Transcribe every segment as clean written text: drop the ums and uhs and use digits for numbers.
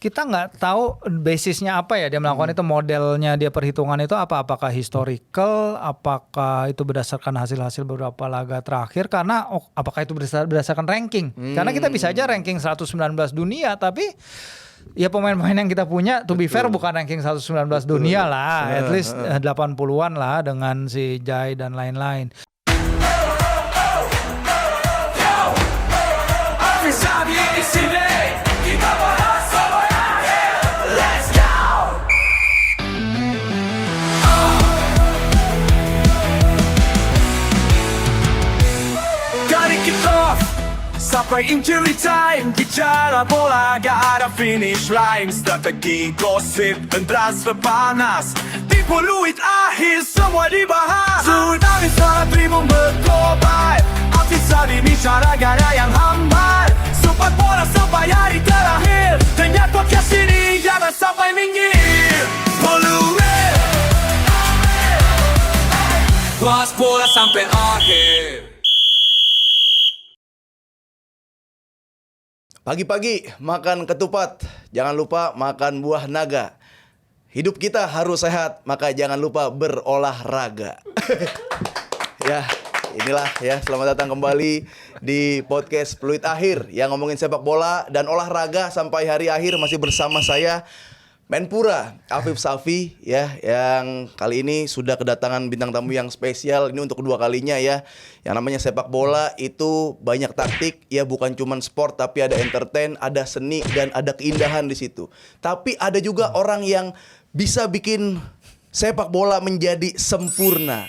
kita nggak tahu basisnya apa ya dia melakukan itu, modelnya dia perhitungan itu apa, apakah historical, apakah itu berdasarkan hasil-hasil beberapa laga terakhir, karena apakah itu berdasarkan ranking, karena kita bisa aja ranking 119 dunia tapi ya pemain-pemain yang kita punya to be fair bukan ranking 119 dunia lah, at least 80-an lah dengan si Jai dan lain-lain. Sampai injury time, bicara bola gak ada finish line. Strategi, gosip, dan transfer panas di peluit akhir semua dibahas. Tsunami saat tribun berkobar, Afisa bicara gaya yang hambar. Sempat bola sampai hari terakhir, dengar podcast ini jangan sampai minggir. Peluit, bahas bola sampai akhir. Pagi-pagi makan ketupat, jangan lupa makan buah naga. Hidup kita harus sehat, maka jangan lupa berolahraga. Ya, inilah ya, selamat datang kembali di podcast Peluit Akhir yang ngomongin sepak bola dan olahraga sampai hari akhir. Masih bersama saya Menpura, Afif Safi ya, yang kali ini sudah kedatangan bintang tamu yang spesial. Ini untuk kedua kalinya ya. Yang namanya sepak bola itu banyak taktik ya, bukan cuman sport tapi ada entertain, ada seni dan ada keindahan di situ. Tapi ada juga orang yang bisa bikin sepak bola menjadi sempurna,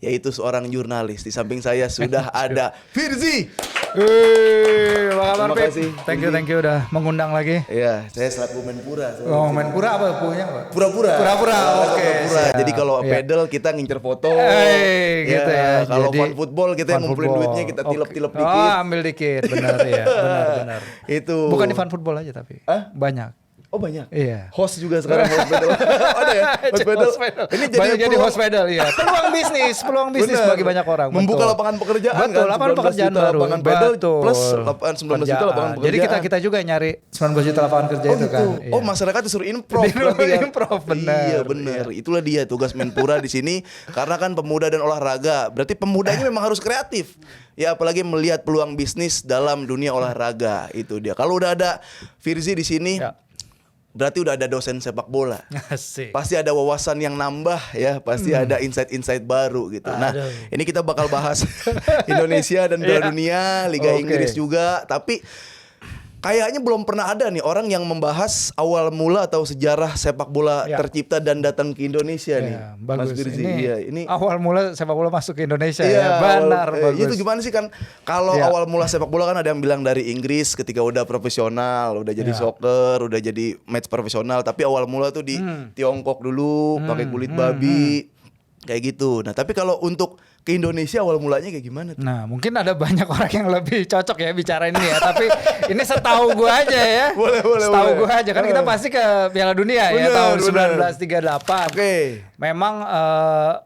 yaitu seorang jurnalis. Di samping saya sudah ada Firzi. Apa kabar, Terima kasih. Thank you udah mengundang lagi. Iya, saya selaku Menpura. Menpura apa punya apa? Pura-pura. Oke. Pura-pura. Jadi kalau pedal kita ngincer foto. Gitu ya. Kalau Jadi, fun football kita yang ngumpulin duitnya kita tilep-tilep dikit. Oh, ambil dikit. Benar ya. Benar. Itu. Bukan di fun football aja tapi. Banyak. Oh banyak. Iya. Host juga sekarang host pedal. Ada ya? Host pedal. Ini jadi host pedal ya. Peluang bisnis Bener. bagi banyak orang. Membuka betul. lapangan pekerjaan. Betul, kan? lapangan pekerjaan 19 juta baru. lapangan pedal Betul. plus 19 juta lapangan pekerjaan. Jadi kita juga nyari 19 juta lapangan kerja Oh itu gitu. kan. Oh masyarakat disuruh improv. Disuruh berarti kan? improv, benar. Iya benar. Itulah dia tugas Menpura di sini. Karena kan pemuda dan olahraga. Berarti pemudanya memang harus kreatif. Ya apalagi melihat peluang bisnis dalam dunia olahraga. Itu dia. Kalau udah ada Firzi di sini. Ya. Berarti udah ada dosen sepak bola. Asik. Pasti ada wawasan yang nambah ya, pasti ada insight-insight baru gitu. Nah, ini kita bakal bahas Indonesia dan Piala Dunia, Liga Inggris juga, tapi kayaknya belum pernah ada nih orang yang membahas awal mula atau sejarah sepak bola tercipta dan datang ke Indonesia nih. Bagus. Mas Firzi. Ini awal mula sepak bola masuk ke Indonesia ya. Bagus. Itu gimana sih kan? Kalau awal mula sepak bola kan ada yang bilang dari Inggris ketika udah profesional, udah jadi soccer, udah jadi match profesional. Tapi awal mula tuh di Tiongkok dulu, pakai kulit babi, kayak gitu. Nah tapi kalau untuk ke Indonesia awal mulanya kayak gimana tuh? Nah mungkin ada banyak orang yang lebih cocok ya bicara ini ya. Tapi ini setahu gue aja ya. Setahu gue aja kan kita pasti ke Piala Dunia ya tahun 1938. Memang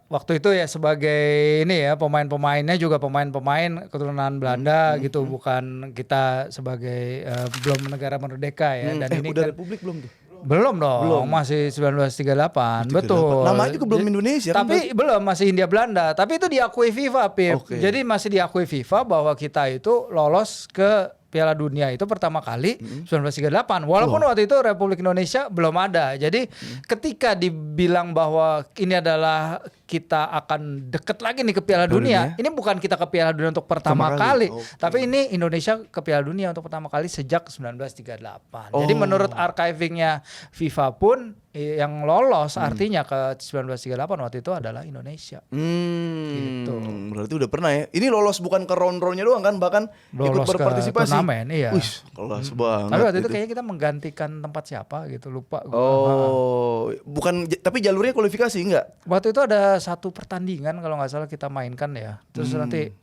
waktu itu ya sebagai ini ya pemain-pemainnya juga pemain-pemain keturunan Belanda gitu, bukan kita sebagai belum negara merdeka ya. Dan ini udah kan, Republik belum tuh? Belum dong, masih 1938. Betul. Namanya juga belum Indonesia kan? Tapi belum, masih Hindia Belanda. Tapi itu diakui FIFA, Pip. Jadi masih diakui FIFA bahwa kita itu lolos ke Piala Dunia itu pertama kali 1938. Walaupun waktu itu Republik Indonesia belum ada. Jadi ketika dibilang bahwa ini adalah kita akan deket lagi nih ke Piala Dunia. Ini bukan kita ke Piala Dunia untuk pertama kali. Tapi ini Indonesia ke Piala Dunia untuk pertama kali sejak 1938. Jadi menurut archivingnya FIFA pun yang lolos artinya ke 1938 waktu itu adalah Indonesia. Gitu. Berarti udah pernah ya. Ini lolos bukan ke round-roundnya doang kan, bahkan lolos ikut berpartisipasi. Turnamen, iya. Wih, kelas banget. Tapi waktu itu kayaknya kita menggantikan tempat siapa gitu, lupa gua. Oh, bukan, tapi jalurnya kualifikasi enggak? Waktu itu ada satu pertandingan kalau nggak salah kita mainkan ya. Terus nanti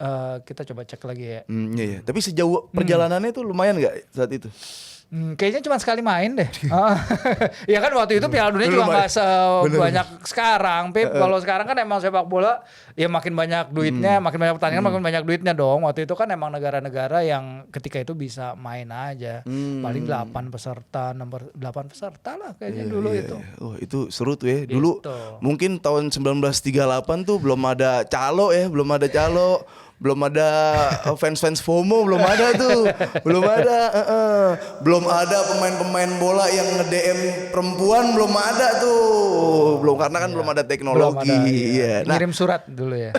kita coba cek lagi ya. Iya. Tapi sejauh perjalanannya itu lumayan nggak saat itu? Kayaknya cuma sekali main deh. Ya kan waktu itu Piala Dunia juga nggak sebanyak sekarang, Pip. Kalau sekarang kan emang sepak bola ya makin banyak duitnya, makin banyak pertandingan, makin banyak duitnya dong. Waktu itu kan emang negara-negara yang ketika itu bisa main aja. Paling 8 peserta, nomor 8 peserta lah kayaknya dulu itu. Oh, itu seru tuh ya. Dulu Gitu. mungkin tahun 1938 tuh belum ada calo ya, belum ada fans FOMO, belum ada tuh, belum ada pemain-pemain bola yang nge-DM perempuan, belum ada tuh, karena kan belum ada teknologi. Belum ada, iya. Nah, ngirim surat dulu ya.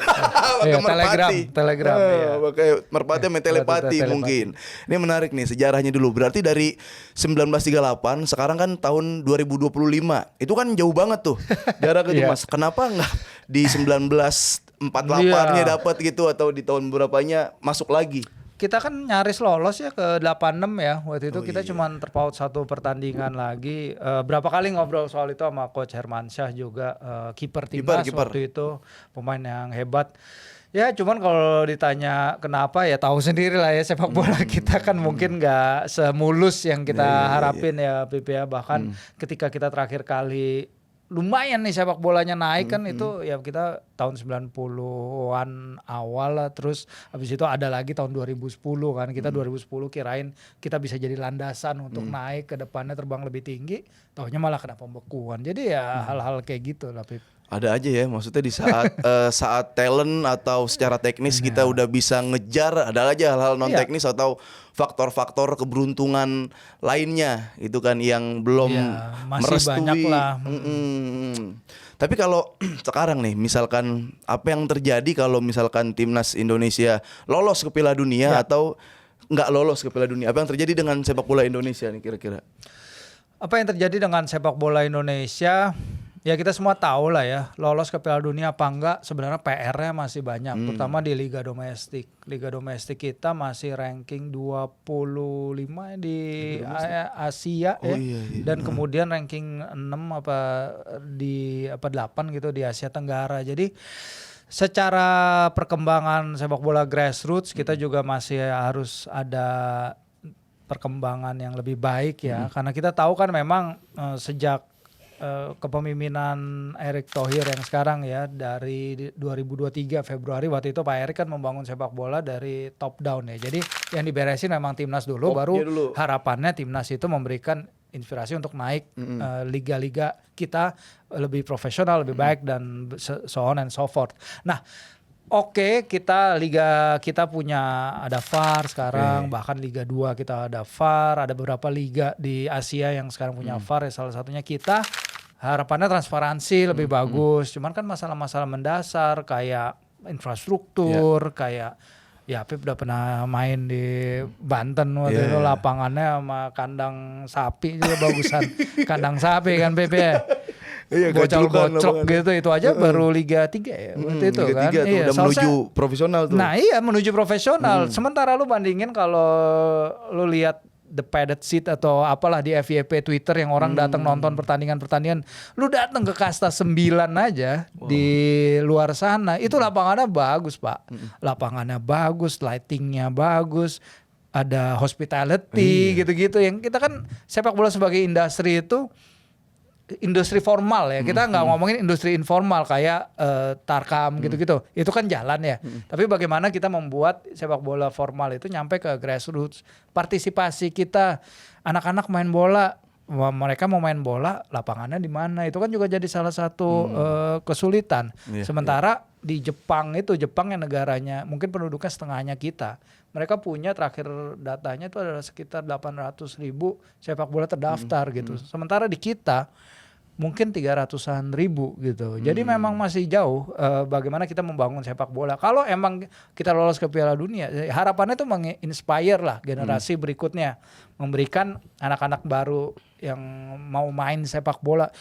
pakai merpati. Telegram. Iya. Pakai merpati sama telepati mungkin. Ini menarik nih sejarahnya dulu. Berarti dari 1938 sekarang kan tahun 2025. Itu kan jauh banget tuh jarak itu Mas. Kenapa nggak di 1948-nya dapat gitu atau di tahun berapanya masuk lagi? Kita kan nyaris lolos ya ke 86 ya. Waktu itu kita cuman terpaut satu pertandingan lagi. Berapa kali ngobrol soal itu sama Coach Hermansyah juga, kiper timnas waktu itu, pemain yang hebat. Ya cuman kalau ditanya kenapa ya tahu sendiri lah ya, sepak bola kita kan mungkin nggak semulus yang kita harapin ya Pip ya. Bahkan ketika kita terakhir kali lumayan nih sepak bolanya naik kan itu ya kita tahun 90-an awal lah, terus habis itu ada lagi tahun 2010 kan, kita 2010 kirain kita bisa jadi landasan untuk naik ke depannya, terbang lebih tinggi, taunya malah kena pembekuan. Jadi ya hal-hal kayak gitu lah Pip. Ada aja ya, maksudnya di saat saat talent atau secara teknis kita udah bisa ngejar, ada aja hal-hal non teknis atau faktor-faktor keberuntungan lainnya itu kan yang belum masih merestui. banyak lah. Tapi kalau sekarang nih, misalkan apa yang terjadi kalau misalkan timnas Indonesia lolos ke Piala Dunia atau nggak lolos ke Piala Dunia, apa yang terjadi dengan sepak bola Indonesia nih kira-kira? Apa yang terjadi dengan sepak bola Indonesia? Ya kita semua tahu lah ya, lolos ke Piala Dunia apa enggak sebenarnya PR-nya masih banyak, terutama di Liga Domestik. Liga Domestik kita masih ranking 25 di Asia ya. Dan kemudian ranking 6 apa 8 gitu di Asia Tenggara. Jadi secara perkembangan sepak bola grassroots kita juga masih harus ada perkembangan yang lebih baik ya. Karena kita tahu kan memang sejak kepemimpinan Erick Thohir yang sekarang ya, dari 2023 Februari waktu itu Pak Erick kan membangun sepak bola dari top down ya. Jadi yang diberesin memang timnas dulu, baru harapannya timnas itu memberikan inspirasi untuk naik liga-liga kita lebih profesional, lebih baik dan so on and so forth. Nah, oke, liga kita punya ada VAR sekarang, bahkan Liga 2 kita ada VAR, ada beberapa liga di Asia yang sekarang punya VAR ya, salah satunya kita. Harapannya transparansi lebih bagus, cuman kan masalah-masalah mendasar kayak infrastruktur, kayak ya Pip udah pernah main di Banten waktu itu, lapangannya sama kandang sapi juga bagusan kandang sapi kan Pip ya. Bocol-bocok gitu, itu aja baru Liga 3 ya waktu itu Liga kan. 3 tuh, udah menuju profesional tuh. Nah iya, menuju profesional. Sementara lu bandingin kalau lu lihat the padded seat atau apalah di FYP Twitter yang orang datang nonton pertandingan-pertandingan, lu datang ke kasta 9 aja di luar sana, itu lapangannya bagus Pak. Lapangannya bagus, lightingnya bagus, ada hospitality gitu-gitu. Yang kita kan sepak bola sebagai industri itu industri formal ya, kita nggak ngomongin industri informal kayak Tarkam gitu-gitu, itu kan jalan ya. Tapi bagaimana kita membuat sepak bola formal itu nyampe ke grassroots, partisipasi kita, anak-anak main bola, mereka mau main bola, lapangannya di mana, itu kan juga jadi salah satu kesulitan. Sementara di Jepang yang negaranya mungkin penduduknya setengahnya kita, mereka punya terakhir datanya itu adalah sekitar 800.000 sepak bola terdaftar gitu. Sementara di kita mungkin 300-an ribu gitu. Jadi memang masih jauh bagaimana kita membangun sepak bola. Kalau emang kita lolos ke Piala Dunia, harapannya itu menginspire lah generasi berikutnya, memberikan anak-anak baru yang mau main sepak bola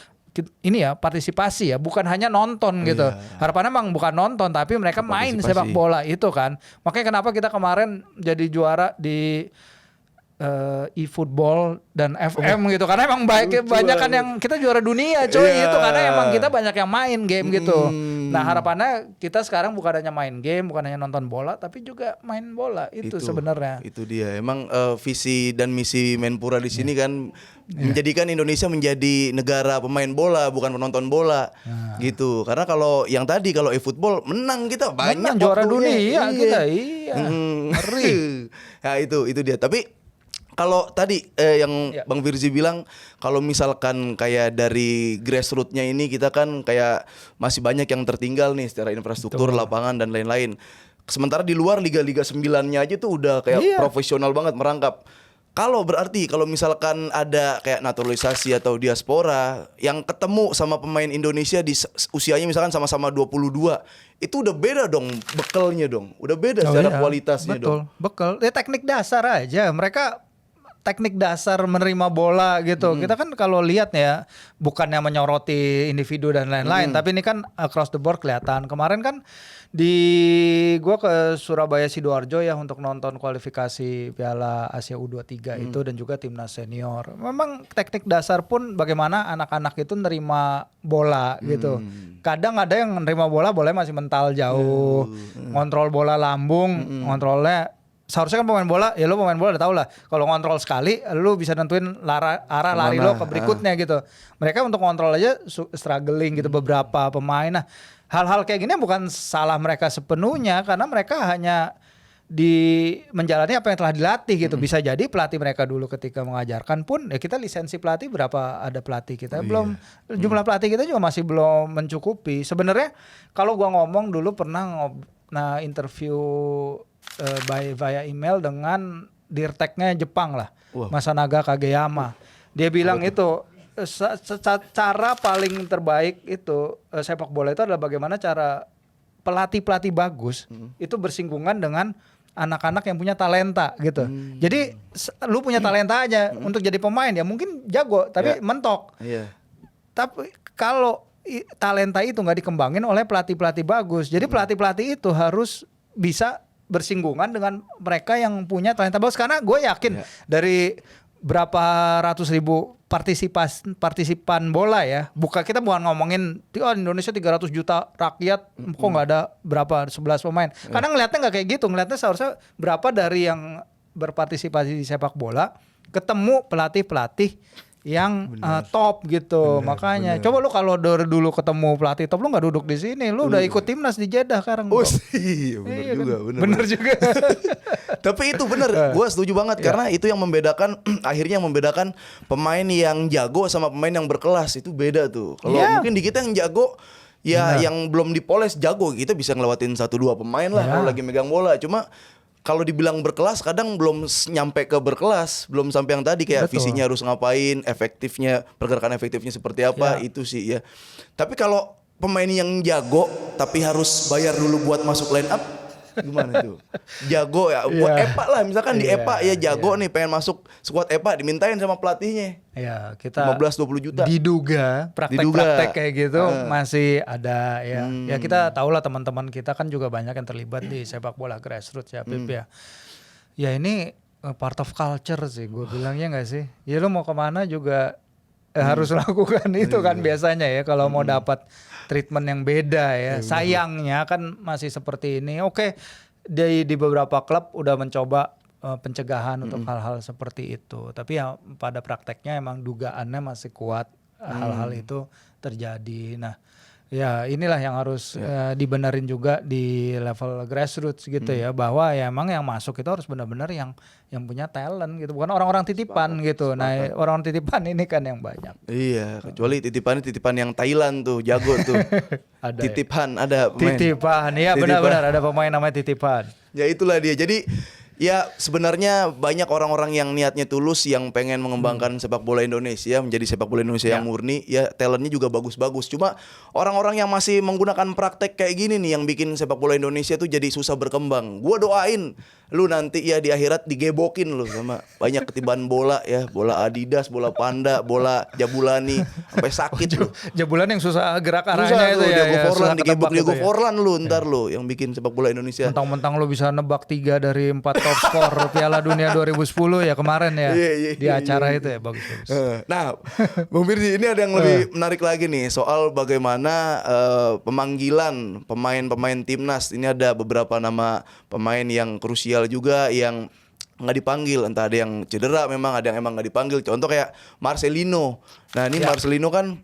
ini ya partisipasi ya, bukan hanya nonton gitu. Harapannya emang bukan nonton tapi mereka main sepak bola itu kan. Makanya kenapa kita kemarin jadi juara di e-football dan FM gitu, karena emang banyak kan yang kita juara dunia coy itu karena emang kita banyak yang main game gitu. Nah harapannya kita sekarang bukan hanya main game, bukan hanya nonton bola, tapi juga main bola itu sebenarnya. Itu dia. Emang visi dan misi Menpora di sini kan menjadikan Indonesia menjadi negara pemain bola, bukan penonton bola, gitu. Karena kalau yang tadi kalau e-football menang kita banyak Menang juara waktunya. dunia kita, iya. Ngeri. Ya itu dia. Tapi kalau tadi yang Bang Firzi bilang kalau misalkan kayak dari grassroots-nya ini kita kan kayak masih banyak yang tertinggal nih secara infrastruktur, lapangan dan lain-lain. Sementara di luar liga-liga 9-nya aja tuh udah kayak profesional banget merangkap. Kalau berarti kalau misalkan ada kayak naturalisasi atau diaspora yang ketemu sama pemain Indonesia di usianya misalkan sama-sama 22, itu udah beda dong bekalnya dong. Udah beda secara kualitasnya dong. Bekal. Teknik dasar aja. Mereka teknik dasar menerima bola gitu. Kita kan kalau lihat ya bukannya menyoroti individu dan lain-lain, tapi ini kan across the board kelihatan. Kemarin kan gua ke Surabaya Sidoarjo ya untuk nonton kualifikasi Piala Asia U23 itu dan juga timnas senior. Memang teknik dasar pun bagaimana anak-anak itu nerima bola gitu. Kadang ada yang nerima bola, bolanya masih mental jauh, ngontrol bola lambung, ngontrolnya. Seharusnya kan pemain bola, ya lu pemain bola udah tau lah. Kalau ngontrol sekali, lu bisa nentuin arah lari lo ke berikutnya gitu. Mereka untuk ngontrol aja struggling gitu beberapa pemain. Nah, hal-hal kayak gini bukan salah mereka sepenuhnya karena mereka hanya menjalani apa yang telah dilatih gitu. Bisa jadi pelatih mereka dulu ketika mengajarkan pun ya kita lisensi pelatih berapa ada pelatih kita belum jumlah pelatih kita juga masih belum mencukupi. Sebenarnya kalau gua ngomong dulu pernah interview via email dengan dirteknya Jepang lah, Masanaga Kageyama. Dia bilang itu cara paling terbaik itu sepak bola itu adalah bagaimana cara pelatih bagus itu bersinggungan dengan anak-anak yang punya talenta gitu. Jadi lu punya talenta aja untuk jadi pemain ya mungkin jago tapi mentok. Tapi kalau talenta itu nggak dikembangin oleh pelatih bagus, jadi pelatih itu harus bisa bersinggungan dengan mereka yang punya talenta bagus karena gue yakin dari berapa ratus ribu partisipan bola ya, kita bukan ngomongin Indonesia 300 juta rakyat kok nggak ada berapa 11 pemain. Kadang ngeliatnya nggak kayak gitu, ngeliatnya seharusnya berapa dari yang berpartisipasi di sepak bola ketemu pelatih yang top gitu. Makanya coba lu kalau dulu ketemu pelatih top lu nggak duduk di sini, lu udah ikut timnas di Jeddah sekarang. Bener juga. Tapi itu bener, gue setuju banget karena itu yang membedakan akhirnya yang membedakan pemain yang jago sama pemain yang berkelas itu beda tuh. Kalau mungkin di kita yang jago yang belum dipoles jago, kita bisa ngelewatin 1-2 pemain lah kalau lagi megang bola. Cuma kalau dibilang berkelas kadang belum nyampe ke berkelas, belum sampai yang tadi kayak visinya harus ngapain, pergerakan efektifnya seperti apa itu sih ya. Tapi kalau pemain yang jago tapi harus bayar dulu buat masuk line up, gimana tuh? Jago ya buat EPA lah, misalkan di EPA ya jago nih pengen masuk skuad EPA dimintain sama pelatihnya. Ya, kita 15-20 juta. Diduga praktek kayak gitu masih ada ya. Ya kita tahu lah teman-teman kita kan juga banyak yang terlibat di sepak bola grassroots ya, Pip ya. Ya ini part of culture sih gue bilangnya nggak sih? Ya lu mau kemana juga harus lakukan itu kan biasanya ya kalau mau dapat treatment yang beda ya. Sayangnya kan masih seperti ini. Oke, di beberapa klub udah mencoba pencegahan untuk hal-hal seperti itu. Tapi ya pada prakteknya emang dugaannya masih kuat hal-hal itu terjadi. Nah, ya inilah yang harus dibenerin juga di level grassroots gitu ya, bahwa ya emang yang masuk itu harus benar-benar yang punya talent gitu, bukan orang-orang titipan gitu. Nah, orang titipan ini kan yang banyak. Iya, kecuali titipan yang Thailand tuh jago tuh. Ada titipan, ada pemain. Titipan, iya benar-benar ada pemain namanya titipan. Ya itulah dia. Jadi ya sebenarnya banyak orang-orang yang niatnya tulus yang pengen mengembangkan sepak bola Indonesia menjadi sepak bola Indonesia yang murni. Ya talentnya juga bagus-bagus. Cuma orang-orang yang masih menggunakan praktek kayak gini nih yang bikin sepak bola Indonesia tuh jadi susah berkembang. Gua doain lu nanti ya di akhirat digebokin lu sama banyak ketiban bola ya, bola Adidas, bola Panda, bola Jabulani sampai sakit lu. Jabulani yang susah gerak arahnya itu ya. Diego Forlan, digebok Diego Forlan lu ntar lu yang bikin sepak bola Indonesia. Mentang-mentang lu bisa nebak 3 dari 4 top skor Piala Dunia 2010 ya kemarin ya. Di acara itu ya bagus. Nah, Bung Firzi, ini ada yang lebih menarik lagi nih soal bagaimana pemanggilan pemain-pemain timnas. Ini ada beberapa nama pemain yang krusial juga yang nggak dipanggil, entah ada yang cedera, memang ada yang emang nggak dipanggil. Contoh kayak Marcelino. Nah ini Marcelino kan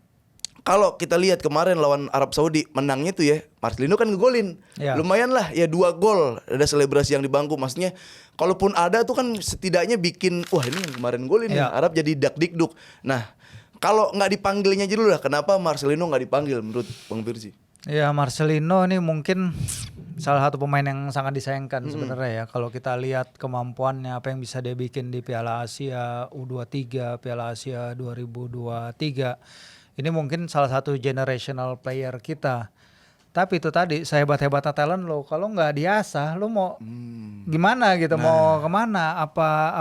kalau kita lihat kemarin lawan Arab Saudi menangnya tuh ya, Marcelino kan ngegolin, lumayan lah ya 2 gol, ada selebrasi yang di bangku. Maksudnya kalaupun ada tuh kan setidaknya bikin wah ini yang kemarin golin nih, Arab jadi dak-dikduk. Nah kalau nggak dipanggilnya aja dulu lah, kenapa Marcelino nggak dipanggil menurut Bang Firzi? Ya Marcelino ini mungkin salah satu pemain yang sangat disayangkan sebenarnya ya. Kalau kita lihat kemampuannya, apa yang bisa dia bikin di Piala Asia U23, Piala Asia 2023. Ini mungkin salah satu generational player kita. Tapi itu tadi sehebat-hebatnya talent lo, kalau nggak diasah lo mau gimana gitu, mau kemana, apa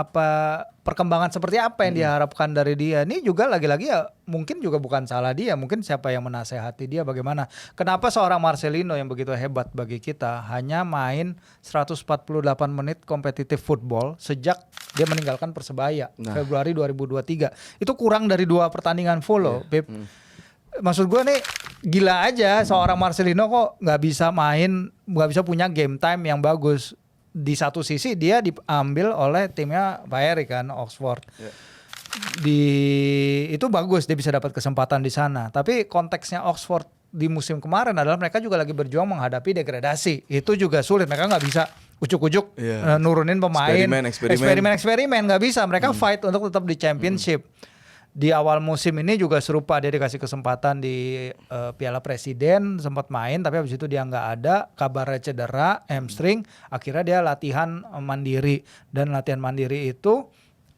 perkembangan seperti apa yang diharapkan dari dia. Ini juga lagi-lagi ya mungkin juga bukan salah dia, mungkin siapa yang menasehati dia bagaimana. Kenapa seorang Marcelino yang begitu hebat bagi kita hanya main 148 menit kompetitif football sejak dia meninggalkan Persebaya Februari 2023. Itu kurang dari 2 pertandingan full loh, Beb. Maksud gue nih gila aja seorang Marcelino kok nggak bisa main, nggak bisa punya game time yang bagus. Di satu sisi dia diambil oleh timnya Pak Erik kan, Oxford. Itu bagus, dia bisa dapat kesempatan di sana. Tapi konteksnya Oxford di musim kemarin adalah mereka juga lagi berjuang menghadapi degradasi. Itu juga sulit, mereka nggak bisa ujuk-ujuk nurunin pemain, eksperimen nggak bisa. Mereka fight untuk tetap di championship. Di awal musim ini juga serupa, dia dikasih kesempatan di Piala Presiden, sempat main tapi habis itu dia nggak ada, kabarnya cedera, hamstring, akhirnya dia latihan mandiri, dan latihan mandiri itu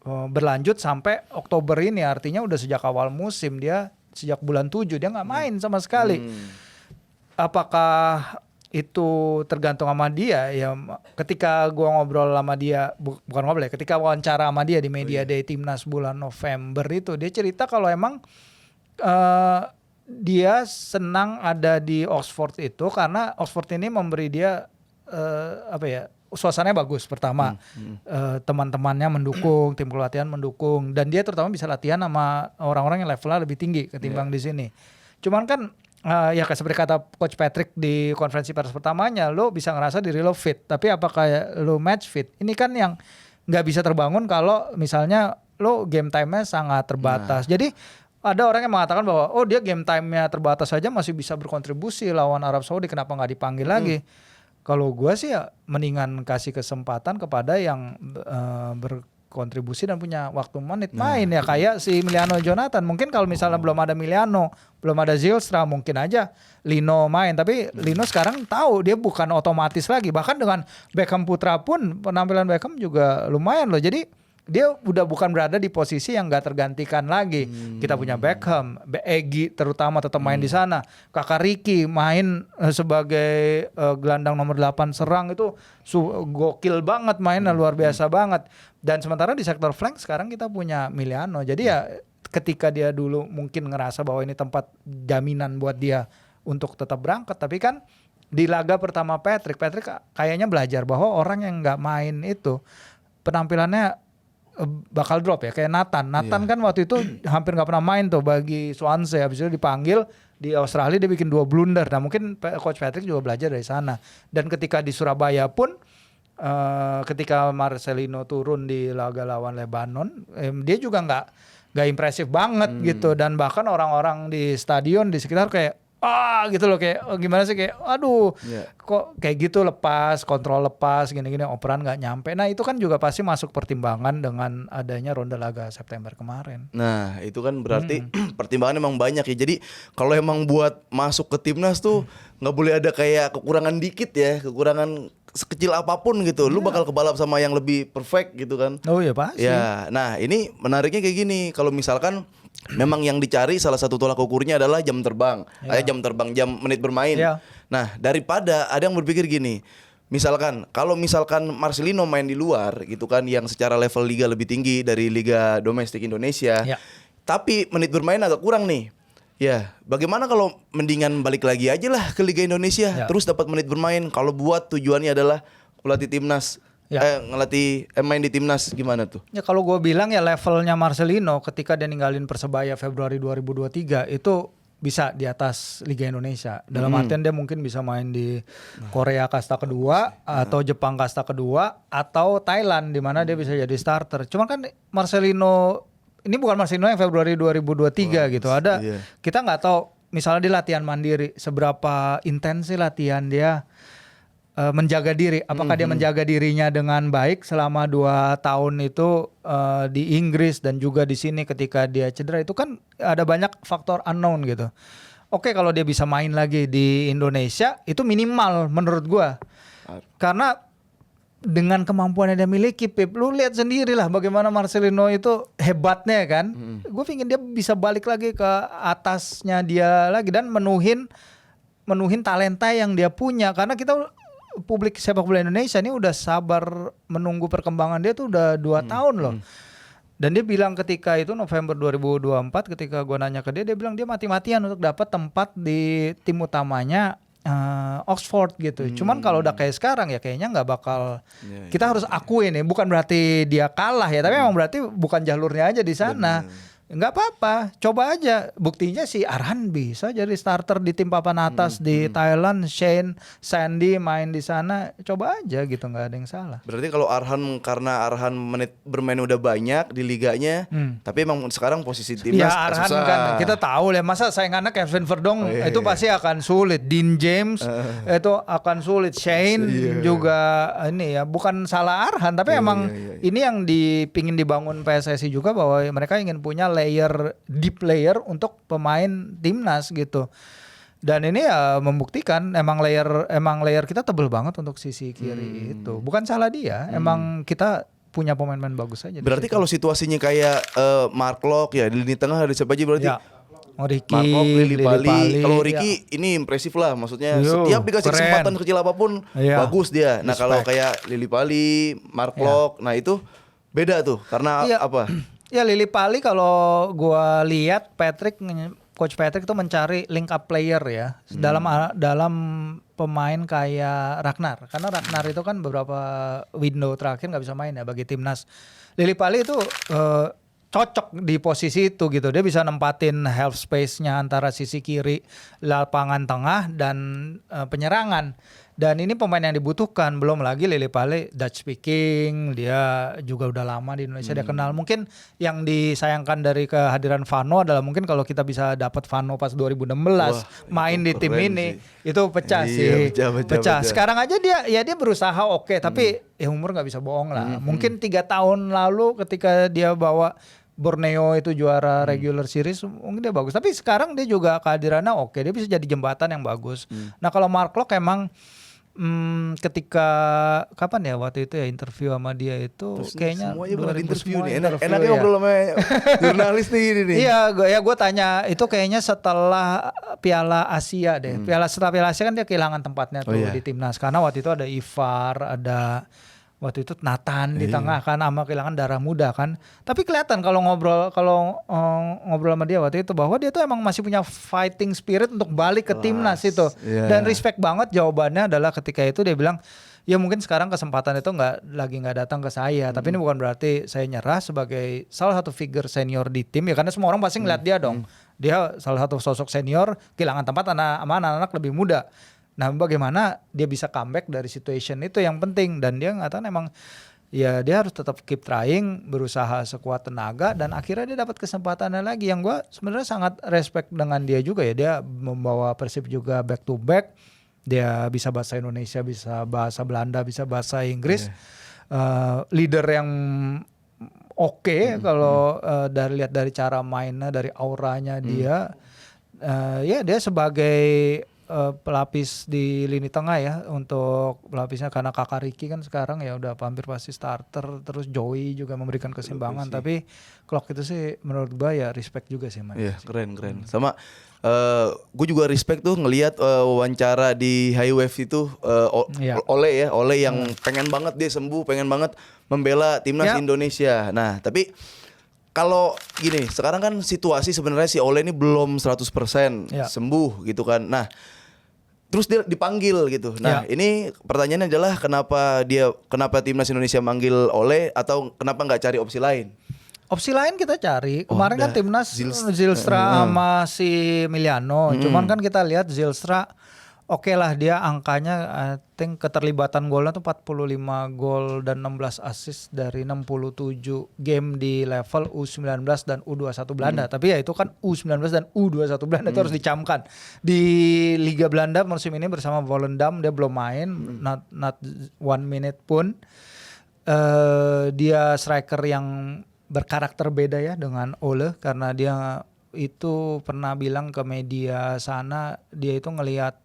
berlanjut sampai Oktober ini, artinya udah sejak awal musim, dia sejak bulan 7 dia nggak main sama sekali. Apakah itu tergantung sama dia ya? Ketika gua ngobrol sama dia, bukan ngobrol ya, ketika wawancara sama dia di media day Timnas bulan November itu, dia cerita kalau emang dia senang ada di Oxford itu karena Oxford ini memberi dia suasananya bagus pertama, teman-temannya mendukung, tim pelatihan mendukung, dan dia terutama bisa latihan sama orang-orang yang levelnya lebih tinggi ketimbang di sini. Cuman kan ya seperti kata Coach Patrick di konferensi pers pertamanya, lo bisa ngerasa diri lo fit, tapi apakah lo match fit? Ini kan yang nggak bisa terbangun kalau misalnya lo game time-nya sangat terbatas. Jadi ada orang yang mengatakan bahwa dia game time-nya terbatas saja masih bisa berkontribusi lawan Arab Saudi, kenapa nggak dipanggil lagi? Kalau gue sih ya mendingan kasih kesempatan kepada yang berkontribusi dan punya waktu menit main ya, kayak si Emiliano Jonathan. Mungkin kalau misalnya belum ada Emiliano, belum ada Zylstra, mungkin aja Lino main. Tapi Lino sekarang tahu dia bukan otomatis lagi. Bahkan dengan Beckham Putra pun penampilan Beckham juga lumayan loh. Jadi dia udah bukan berada di posisi yang gak tergantikan lagi. Kita punya Beckham, Egy terutama tetap main di sana. Kakak Ricky main sebagai gelandang nomor 8 serang, itu gokil banget mainnya, luar biasa banget. Dan sementara di sektor flank sekarang kita punya Emiliano. Jadi ya ketika dia dulu mungkin ngerasa bahwa ini tempat jaminan buat dia untuk tetap berangkat, tapi kan di laga pertama Patrick kayaknya belajar bahwa orang yang gak main itu penampilannya bakal drop ya, kayak Nathan kan waktu itu hampir nggak pernah main tuh bagi Swansea, habis itu dipanggil di Australia dia bikin 2 blunder. Nah mungkin Coach Patrick juga belajar dari sana. Dan ketika di Surabaya pun ketika Marcelino turun di laga lawan Lebanon, dia juga nggak impresif banget gitu, dan bahkan orang-orang di stadion di sekitar kayak gitu loh, kayak gimana sih, kayak aduh kok kayak gitu, lepas kontrol, lepas gini-gini, operan nggak nyampe. Nah itu kan juga pasti masuk pertimbangan dengan adanya ronde laga September kemarin. Nah itu kan berarti pertimbangan emang banyak ya. Jadi kalau emang buat masuk ke timnas tuh nggak boleh ada kayak kekurangan dikit ya, kekurangan sekecil apapun gitu. Lu bakal kebalap sama yang lebih perfect gitu kan. Oh iya pasti. Ya, nah ini menariknya kayak gini, kalau misalkan memang yang dicari salah satu tolak ukurnya adalah jam terbang, jam menit bermain. Nah daripada ada yang berpikir gini, misalkan kalau misalkan Marcelino main di luar gitu kan, yang secara level liga lebih tinggi dari liga domestik Indonesia, tapi menit bermain agak kurang nih. Ya, bagaimana kalau mendingan balik lagi aja lah ke Liga Indonesia, terus dapat menit bermain. Kalau buat tujuannya adalah pelatih timnas Ya. Main di timnas gimana tuh? Ya kalau gue bilang ya levelnya Marcelino ketika dia ninggalin Persebaya Februari 2023 itu bisa di atas Liga Indonesia. Dalam artian dia mungkin bisa main di Korea kasta kedua atau Jepang kasta kedua atau Thailand di mana dia bisa jadi starter. Cuman kan Marcelino ini bukan Marcelino yang Februari 2023 gitu. Ada kita nggak tahu misalnya dia latihan mandiri seberapa intens sih latihan dia. Menjaga diri, apakah dia menjaga dirinya dengan baik selama 2 tahun itu di Inggris dan juga di sini ketika dia cedera itu kan ada banyak faktor unknown gitu. Oke, kalau dia bisa main lagi di Indonesia itu minimal menurut gua. Karena dengan kemampuan yang dia miliki, Pip, lu lihat sendirilah bagaimana Marcelino itu hebatnya kan. Gue ingin dia bisa balik lagi ke atasnya dia lagi dan menuhin talenta yang dia punya karena kita publik sepak bola Indonesia ini udah sabar menunggu perkembangan dia tuh udah 2 tahun loh. Dan dia bilang ketika itu November 2024 ketika gue nanya ke dia bilang dia mati-matian untuk dapat tempat di tim utamanya Oxford gitu. Cuman kalau udah kayak sekarang ya kayaknya nggak bakal. Kita harus akuin ya, bukan berarti dia kalah ya, tapi emang berarti bukan jalurnya aja di sana. Nggak apa-apa, coba aja. Buktinya si Arhan bisa jadi starter di tim papan atas di Thailand. Shane, Sandy main di sana, coba aja gitu, nggak ada yang salah. Berarti kalau karena Arhan menit bermain udah banyak di liganya, tapi emang sekarang posisi timnas ya Arhan susah. kan kita tahu lah, masa saingannya Kevin Verdong itu pasti akan sulit. Dean James itu akan sulit. Shane juga ini ya, bukan salah Arhan, tapi emang ini yang pingin dibangun PSSI juga bahwa mereka ingin punya deep layer untuk pemain timnas gitu. Dan ini ya membuktikan emang layer kita tebel banget untuk sisi kiri itu. Bukan salah dia, emang kita punya pemain-pemain bagus aja. Berarti kalau situasinya kayak Mark Locke ya di lini tengah ada siapa aja berarti? Ya. Ricky, Mark Locke, Lili Pali. Kalau ya. Ricky ini impresif lah, maksudnya setiap dikasih kesempatan kecil apapun bagus dia. Nah kalau kayak Lili Pali, Mark Locke, nah itu beda tuh karena apa? Ya Lili Pali kalau gua lihat Coach Patrick tuh mencari link up player ya dalam pemain kayak Ragnar, karena Ragnar itu kan beberapa window terakhir nggak bisa main ya bagi timnas. Lili Pali itu cocok di posisi itu gitu, dia bisa nempatin half space-nya antara sisi kiri, lapangan tengah dan penyerangan. Dan ini pemain yang dibutuhkan, belum lagi Lili Pali Dutch speaking, dia juga udah lama di Indonesia, dia kenal. Mungkin yang disayangkan dari kehadiran Vano adalah mungkin kalau kita bisa dapat Vano pas 2016 main di tim ini sih. Itu pecah sih. Pecah. Sekarang aja dia berusaha oke, tapi ya umur nggak bisa bohong lah. Mungkin 3 tahun lalu ketika dia bawa Borneo itu juara regular series mungkin dia bagus, tapi sekarang dia juga kehadirannya oke, dia bisa jadi jembatan yang bagus. Nah kalau Mark Locke emang ketika kapan ya waktu itu ya interview sama dia itu terus kayaknya semuanya bukan interview nih, enaknya ya. ngobrol sama jurnalis nih ini nih. Iya, gue tanya itu kayaknya setelah Piala Asia deh. Setelah Piala Asia kan dia kehilangan tempatnya tuh di timnas karena waktu itu ada Ivar, ada waktu itu Nathan di tengah kan, sama kehilangan darah muda kan. Tapi kelihatan kalau ngobrol sama dia waktu itu bahwa dia tuh emang masih punya fighting spirit untuk balik ke timnas itu. Dan respect banget jawabannya adalah ketika itu dia bilang, ya mungkin sekarang kesempatan itu nggak datang ke saya, tapi ini bukan berarti saya nyerah sebagai salah satu figure senior di tim ya, karena semua orang pasti ngeliat dia dong. Dia salah satu sosok senior, kehilangan tempat sama anak-anak lebih muda. Nah bagaimana dia bisa comeback dari situation itu yang penting, dan dia ngatakan emang ya dia harus tetap keep trying, berusaha sekuat tenaga, dan akhirnya dia dapat kesempatannya lagi yang gue sebenarnya sangat respect dengan dia juga ya. Dia membawa Persib juga back to back, dia bisa bahasa Indonesia, bisa bahasa Belanda, bisa bahasa Inggris, leader yang oke kalau lihat dari cara mainnya, dari auranya dia, ya dia sebagai pelapis di lini tengah ya, untuk pelapisnya karena kakak Ricky kan sekarang ya udah hampir pasti starter, terus Joey juga memberikan keseimbangan. Tapi Klok itu sih menurut gue ya respect juga sih man. Iya keren. Sama gue juga respect tuh ngelihat wawancara di High Wave itu Ole yang pengen banget dia sembuh, pengen banget membela timnas Indonesia. Nah tapi kalau gini, sekarang kan situasi sebenarnya si Ole ini belum 100% sembuh gitu kan. Nah, terus dia dipanggil gitu. Nah, ini pertanyaannya adalah kenapa timnas Indonesia manggil Ole atau kenapa nggak cari opsi lain? Opsi lain kita cari. Kemarin kan timnas Zylstra sama si Miliano. Cuman kan kita lihat Zylstra oke lah, dia angkanya I think keterlibatan golnya tuh 45 gol dan 16 assist dari 67 game di level U19 dan U21 Belanda. Tapi ya itu kan U19 dan U21 Belanda itu harus dicamkan. Di Liga Belanda musim ini bersama Volendam dia belum main, not 1 minute pun. Dia striker yang berkarakter beda ya dengan Ole, karena dia itu pernah bilang ke media sana, dia itu ngelihat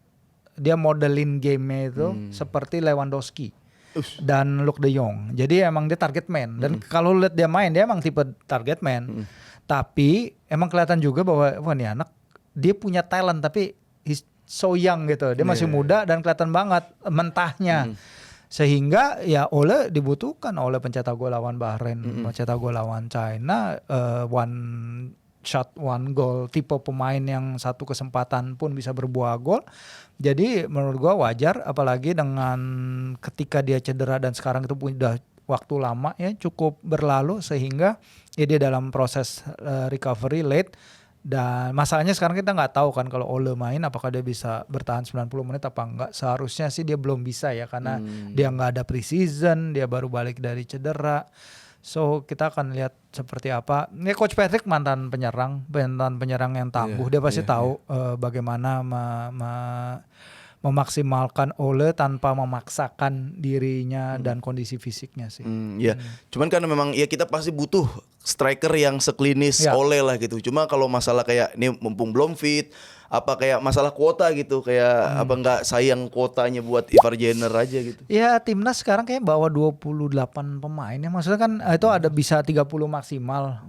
dia modelin gamenya itu seperti Lewandowski dan Luuk de Jong. Jadi emang dia target man, dan kalau lihat dia main dia emang tipe target man. Tapi emang kelihatan juga bahwa wah nih anak dia punya talent tapi he's so young gitu. Dia masih muda dan kelihatan banget mentahnya. Sehingga ya Ole dibutuhkan oleh pencetak gol lawan Bahrain, pencetak gol lawan China, one shot one goal, tipe pemain yang satu kesempatan pun bisa berbuah gol. Jadi menurut gua wajar, apalagi dengan ketika dia cedera dan sekarang itu udah waktu lama ya cukup berlalu, sehingga ya dia dalam proses recovery late. Dan masalahnya sekarang kita nggak tahu kan kalau Ole main apakah dia bisa bertahan 90 menit apa enggak. Seharusnya sih dia belum bisa ya, karena dia nggak ada preseason, dia baru balik dari cedera. So kita akan lihat seperti apa. Ini Coach Patrick mantan penyerang yang tangguh. Dia pasti tahu bagaimana memaksimalkan Ole tanpa memaksakan dirinya dan kondisi fisiknya sih. Cuman kan memang ya kita pasti butuh striker yang seklinis Ole lah gitu. Cuma kalau masalah kayak ini mumpung belum fit, apa kayak masalah kuota gitu, kayak apa nggak sayang kuotanya buat Ivar Jenner aja gitu. Ya timnas sekarang kayak bawa 28 pemain ya, maksudnya kan itu ada bisa 30 maksimal.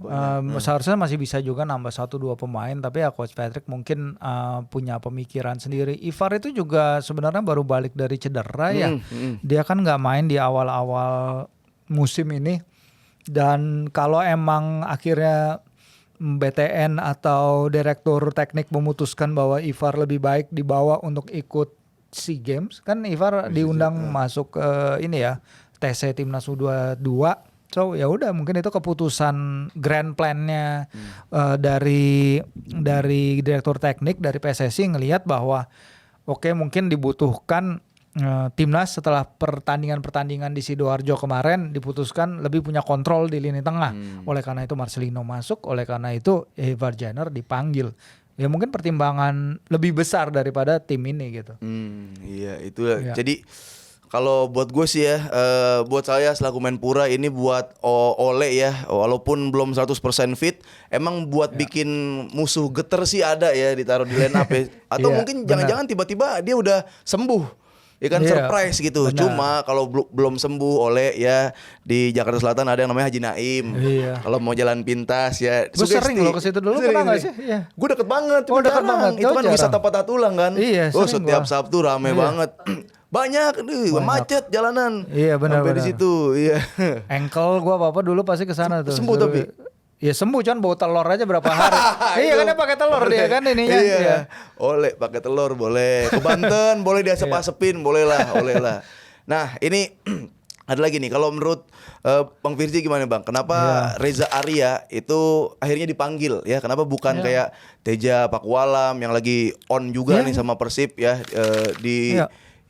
Seharusnya masih bisa juga nambah 1-2 pemain, tapi ya Coach Patrick mungkin punya pemikiran sendiri. Ivar itu juga sebenarnya baru balik dari cedera ya. Dia kan nggak main di awal-awal musim ini. Dan kalau emang akhirnya BTN atau direktur teknik memutuskan bahwa Ivar lebih baik dibawa untuk ikut SEA Games, kan Ivar diundang masuk ke ini ya TC Timnas U22. So ya udah, mungkin itu keputusan grand plan-nya dari direktur teknik dari PSSI ngelihat bahwa oke, mungkin dibutuhkan timnas setelah pertandingan di Sidoarjo kemarin diputuskan lebih punya kontrol di lini tengah. Oleh karena itu Marcelino masuk, oleh karena itu Ivar Jenner dipanggil. Ya mungkin pertimbangan lebih besar daripada tim ini gitu. Iya itu ya. Jadi kalau buat gue sih ya, buat saya selaku Menpora ini buat Ole ya, walaupun belum 100% fit, emang buat bikin musuh geter sih ada ya, ditaruh di line up ya. Atau mungkin jangan-jangan tiba-tiba dia udah sembuh. Ya kan surprise gitu. Benar. Cuma kalau belum sembuh Ole ya, di Jakarta Selatan ada yang namanya Haji Naim. Kalau mau jalan pintas ya. Gue sering loh ke situ dulu, pernah nggak sih? Gue deket banget. Deket banget. Itu kan wisata Patah Tulang kan. Setiap Sabtu rame banget. Banyak, macet jalanan. Iya benar. Sampai di situ. Iya. Ankle gue apa dulu pasti ke sana tuh. Sembuh tapi. Ya sembuh, cuman bau telur aja berapa hari. Iya kan dia pakai telur dia kan ininya. Iya. Oleh pakai telur boleh. Ke Banten boleh diasep-asepin, boleh lah. Nah, ini ada lagi nih, kalau menurut Bang Firji gimana Bang? Kenapa Reza Arya itu akhirnya dipanggil ya? Kenapa bukan kayak Teja Pakualam yang lagi on juga nih sama Persib ya, di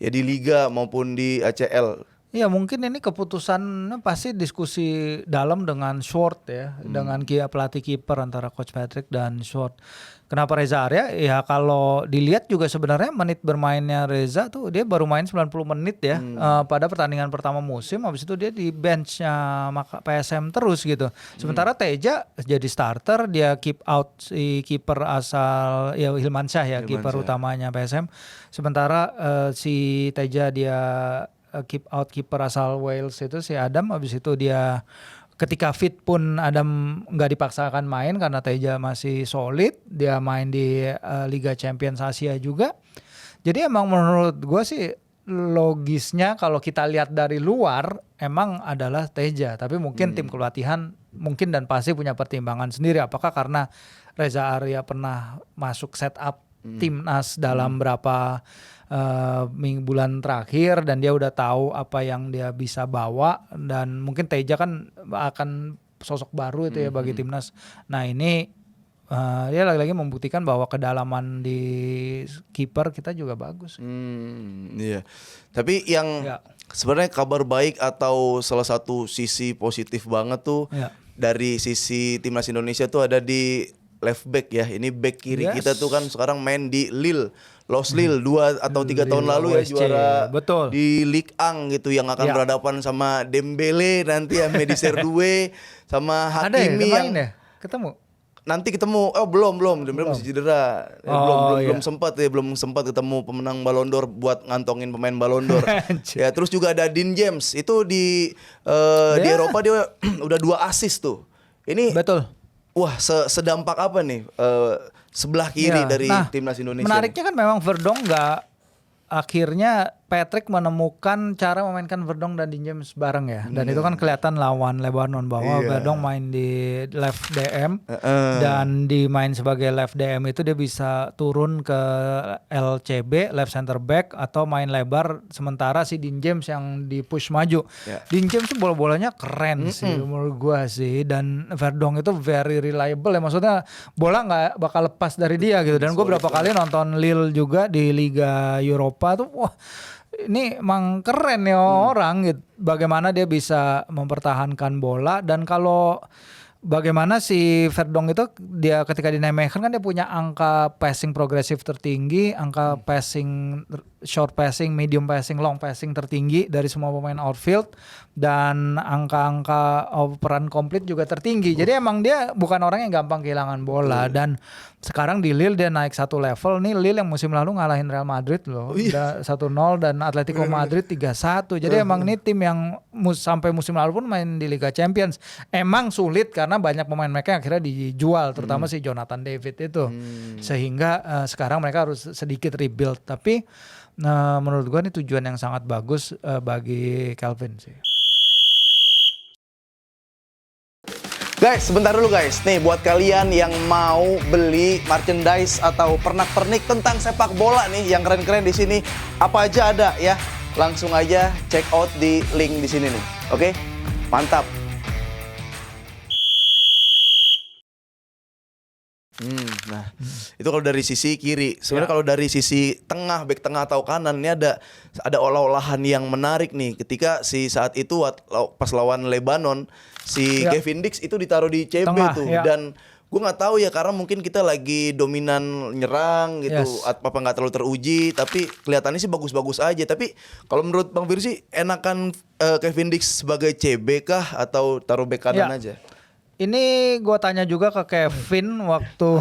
Liga maupun di ACL? Ya mungkin ini keputusan pasti diskusi dalam dengan Short ya, dengan pelatih kiper antara Coach Patrick dan Short. Kenapa Reza Arya? Ya kalau dilihat juga sebenarnya menit bermainnya Reza tuh dia baru main 90 menit ya pada pertandingan pertama musim. Habis itu dia di benchnya PSM terus gitu. Sementara Teja jadi starter, dia keep out si kiper asal ya Hilmansyah ya, kiper utamanya PSM. Sementara si Teja dia keep out kiper asal Wales itu si Adam. Habis itu dia ketika fit pun Adam nggak dipaksakan main karena Teja masih solid. Dia main di Liga Champions Asia juga. Jadi emang menurut gue sih logisnya kalau kita lihat dari luar emang adalah Teja. Tapi mungkin tim pelatihan mungkin dan pasti punya pertimbangan sendiri. Apakah karena Reza Arya pernah masuk setup timnas dalam berapa bulan terakhir, dan dia udah tahu apa yang dia bisa bawa, dan mungkin Teja kan akan sosok baru itu ya bagi timnas. Nah ini dia lagi-lagi membuktikan bahwa kedalaman di kiper kita juga bagus. Iya. Tapi yang sebenarnya kabar baik atau salah satu sisi positif banget tuh dari sisi timnas Indonesia tuh ada di left back ya. Ini back kiri kita tuh kan sekarang main di Lille. Los Lille 2 atau 3 tahun lalu ya juara di Ligue 1 gitu, yang akan berhadapan sama Dembele nanti ya, Medi Serdoué sama Hakimi yang ketemu. Nanti ketemu. Belum Dembele masih cedera. Belum sempat ketemu pemenang Ballon d'Or buat ngantongin pemain Ballon d'Or. Ya, terus juga ada Dean James. Itu di Eropa dia udah 2 assist tuh. Ini wah, sedampak apa nih sebelah kiri dari timnas Indonesia? Menariknya kan memang Verdong akhirnya Patrick menemukan cara memainkan Verdong dan Dean James bareng ya. Dan itu kan kelihatan lawan Lebanon bahwa Verdong main di left DM dan di main sebagai left DM itu dia bisa turun ke LCB, left center back, atau main lebar, sementara si Dean James yang di push maju. Dean James tuh bola-bolanya keren sih menurut gua sih, dan Verdong itu very reliable ya, maksudnya bola nggak bakal lepas dari dia gitu. Dan gua berapa kali nonton Lille juga di Liga Eropa tuh, wah ini emang keren ya orang gitu. Bagaimana dia bisa mempertahankan bola, dan kalau bagaimana si Verdong itu dia ketika di Nijmegen kan dia punya angka passing progresif tertinggi, angka passing short passing, medium passing, long passing tertinggi dari semua pemain outfield, dan angka-angka operan komplit juga tertinggi. Jadi emang dia bukan orang yang gampang kehilangan bola. Dan sekarang di Lille dia naik 1 level nih. Lille yang musim lalu ngalahin Real Madrid loh, udah 1-0, dan Atletico Madrid 3-1. Jadi emang ini tim yang sampai musim lalu pun main di Liga Champions. Emang sulit karena banyak pemain mereka yang akhirnya dijual, terutama si Jonathan David itu. Sehingga sekarang mereka harus sedikit rebuild. Tapi menurut gua ini tujuan yang sangat bagus bagi Calvin sih. Guys, sebentar dulu guys. Nih buat kalian yang mau beli merchandise atau pernak-pernik tentang sepak bola nih yang keren-keren di sini, apa aja ada ya. Langsung aja check out di link di sini nih. Oke? Mantap. Nah, itu kalau dari sisi kiri. Sebenarnya kalau dari sisi tengah, back tengah atau kanan, ini ada olah-olahan yang menarik nih. Ketika saat itu pas lawan Lebanon, si Kevin Dix itu ditaruh di CB tengah, tuh. Dan gue nggak tahu ya, karena mungkin kita lagi dominan nyerang gitu, apa nggak terlalu teruji. Tapi kelihatannya sih bagus-bagus aja. Tapi kalau menurut Bang Firzi, enakan Kevin Dix sebagai CB kah atau taruh back kanan aja? Ini gue tanya juga ke Kevin waktu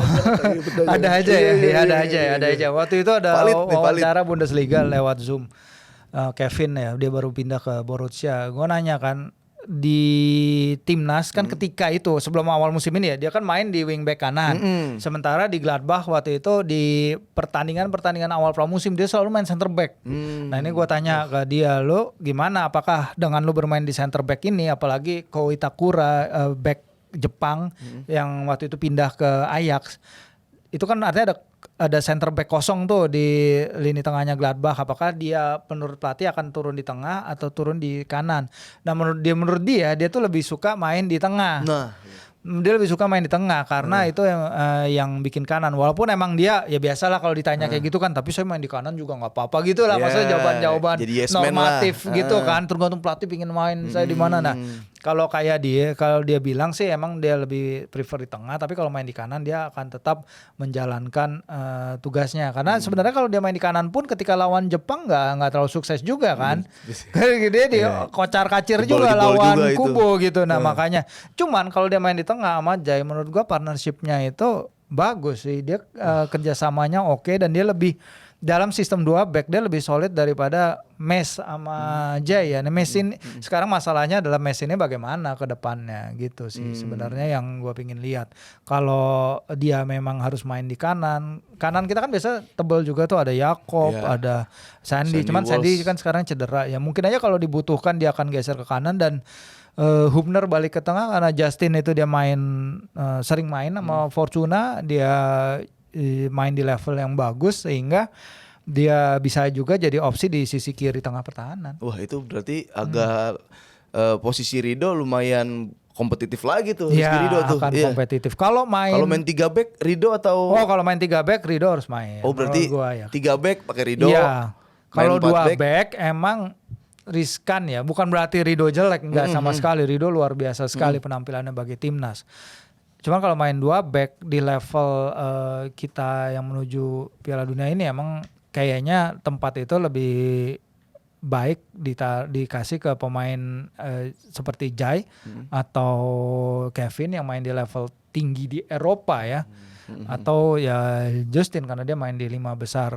ada aja. Waktu itu ada wawancara Bundesliga lewat Zoom. Kevin ya, dia baru pindah ke Borussia. Gue nanya kan, di timnas kan ketika itu sebelum awal musim ini ya, dia kan main di wingback kanan. Sementara di Gladbach waktu itu di pertandingan awal pramusim dia selalu main center back. Nah ini gue tanya ke dia, lo gimana? Apakah dengan lo bermain di center back ini, apalagi Ko Itakura back Jepang yang waktu itu pindah ke Ajax, itu kan artinya ada center back kosong tuh di lini tengahnya Gladbach. Apakah dia menurut pelatih akan turun di tengah atau turun di kanan? Nah menurut dia tuh lebih suka main di tengah. Dia lebih suka main di tengah karena itu yang bikin kanan. Walaupun emang dia ya biasalah kalau ditanya kayak gitu kan, tapi saya main di kanan juga nggak apa-apa gitu lah. Maksudnya jawaban normatif gitu kan, tergantung pelatih pingin main saya di mana. Nah kalau dia bilang sih emang dia lebih prefer di tengah, tapi kalau main di kanan dia akan tetap menjalankan tugasnya. Karena sebenarnya kalau dia main di kanan pun ketika lawan Jepang nggak terlalu sukses juga kan. Dia kocar-kacir juga lawan Kubo gitu. Nah makanya cuman kalau dia main di tengah sama Jai, menurut gua partnershipnya itu bagus sih. Dia kerjasamanya oke, dan dia lebih dalam sistem 2 back dia lebih solid daripada Mes sama Jay ya. Nah, Mes ini sekarang masalahnya adalah Mes ini bagaimana ke depannya gitu sih sebenarnya yang gua pingin lihat. Kalau dia memang harus main di kanan kita kan biasa tebel juga tuh, ada Yakob, ada Sandy. Cuman Sandy kan sekarang cedera ya. Mungkin aja kalau dibutuhkan dia akan geser ke kanan, dan Hubner balik ke tengah karena Justin itu dia sering main sama Fortuna, dia main di level yang bagus sehingga dia bisa juga jadi opsi di sisi kiri tengah pertahanan. Wah, itu berarti agak posisi Rido lumayan kompetitif lagi tuh. Ya, Rizky Ridho tuh. akan kompetitif. Kalau main 3 back Rido atau kalau main 3 back Rido harus main. Oh, berarti gua, ya. 3 back pakai Rido. Iya. Kalau 2 back back emang riskan ya. Bukan berarti Rido jelek, enggak sama sekali. Rido luar biasa sekali penampilannya bagi timnas. Cuman kalau main 2 back di level kita yang menuju Piala Dunia ini emang kayaknya tempat itu lebih baik dikasih ke pemain seperti Jai atau Kevin yang main di level tinggi di Eropa ya. Atau ya Justin karena dia main di 5 besar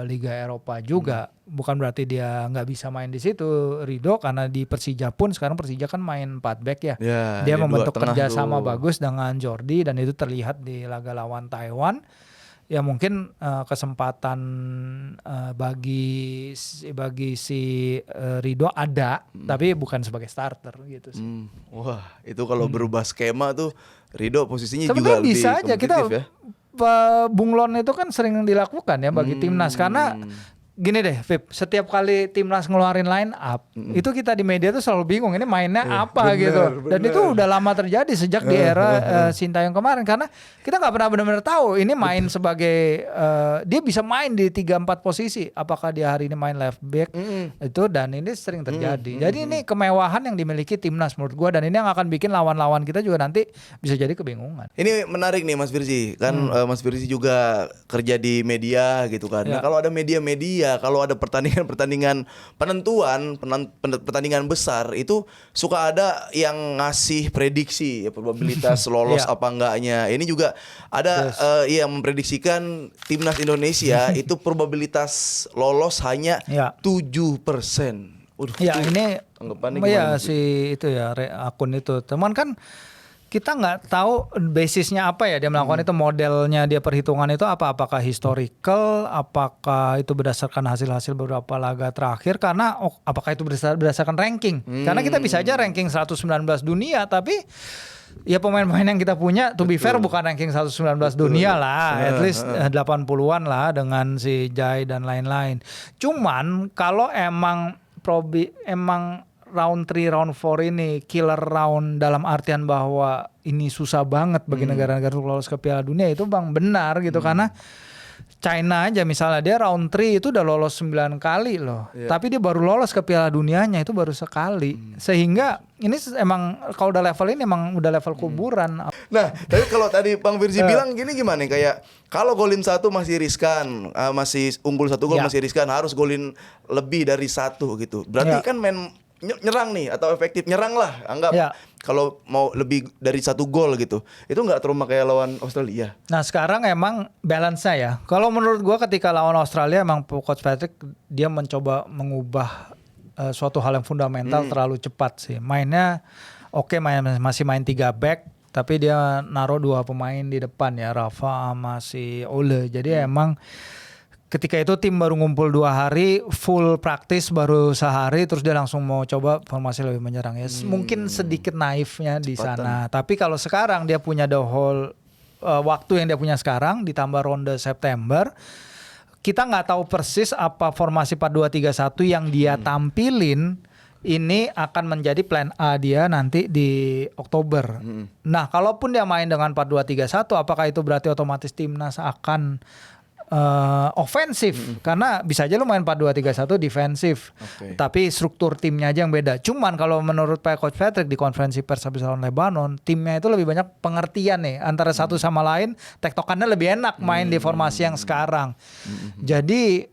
Liga Eropa juga. Bukan berarti dia nggak bisa main di situ. Rido karena di Persija pun sekarang Persija kan main 4 back ya. Dia membentuk kerjasama bagus dengan Jordi dan itu terlihat di laga lawan Taiwan. Ya mungkin kesempatan bagi si Rido ada, tapi bukan sebagai starter gitu sih. Wah, itu kalau berubah skema tuh Rido posisinya sebenarnya juga lebih bisa aja kita ya. bunglon itu kan sering dilakukan ya bagi timnas karena gini deh, Vip, setiap kali timnas ngeluarin line up, itu kita di media tuh selalu bingung ini mainnya apa gitu. Dan itu udah lama terjadi sejak di era Sintayong kemarin karena kita nggak pernah benar-benar tahu ini main sebagai dia bisa main di 3-4 posisi. Apakah dia hari ini main left back itu dan ini sering terjadi. Jadi ini kemewahan yang dimiliki timnas menurut gua dan ini yang akan bikin lawan-lawan kita juga nanti bisa jadi kebingungan. Ini menarik nih Mas Firzi, kan Mas Firzi juga kerja di media gitu kan. Nah, kalau ada media-media, kalau ada pertandingan penentuan, pertandingan besar itu suka ada yang ngasih prediksi ya, probabilitas lolos apa enggaknya. Ini juga ada yang memprediksikan timnas Indonesia itu probabilitas lolos hanya 7%. Ya ini ya si itu ya akun itu. Teman kan kita nggak tahu basisnya apa ya dia melakukan itu, modelnya dia perhitungan itu apakah historical, apakah itu berdasarkan hasil-hasil beberapa laga terakhir, karena apakah itu berdasarkan ranking, karena kita bisa aja ranking 119 dunia tapi ya pemain-pemain yang kita punya to be fair bukan ranking 119 dunia lah, at least 80-an lah dengan si Jai dan lain-lain. Cuman kalau emang round 3, round 4 ini killer round dalam artian bahwa ini susah banget bagi negara-negara untuk lolos ke Piala Dunia itu bang benar gitu karena China aja misalnya dia round 3 itu udah lolos 9 kali loh. Tapi dia baru lolos ke Piala Dunianya itu baru sekali. Sehingga ini emang kalau udah level ini emang udah level kuburan. Nah, tapi kalau tadi Bang Firzi bilang gini gimana kayak kalau golin 1 masih riskan, masih unggul 1 gol masih riskan, harus golin lebih dari 1 gitu. Berarti kan main nyerang nih atau efektif nyerang lah anggap kalau mau lebih dari 1 gol gitu itu nggak trauma kayak lawan Australia. Nah sekarang emang balance-nya ya kalau menurut gua ketika lawan Australia emang Coach Patrick dia mencoba mengubah suatu hal yang fundamental terlalu cepat sih mainnya. Masih main 3 back tapi dia naruh 2 pemain di depan ya, Rafa sama si Ole. Jadi emang ketika itu tim baru ngumpul 2 hari, full praktis baru sehari, terus dia langsung mau coba formasi lebih menyerang ya. Mungkin sedikit naifnya di sana. Tapi kalau sekarang dia punya the whole waktu yang dia punya sekarang, ditambah ronde September, kita nggak tahu persis apa formasi 4-2-3-1 yang dia tampilin ini akan menjadi plan A dia nanti di Oktober. Nah, kalaupun dia main dengan 4-2-3-1, apakah itu berarti otomatis timnas akan ofensif karena bisa aja lu main 4-2-3-1 defensif tapi struktur timnya aja yang beda. Cuman kalau menurut Pak Coach Patrick di konferensi pers habis lawan Lebanon, timnya itu lebih banyak pengertian nih antara satu sama lain, tektokannya lebih enak main di formasi yang sekarang. Jadi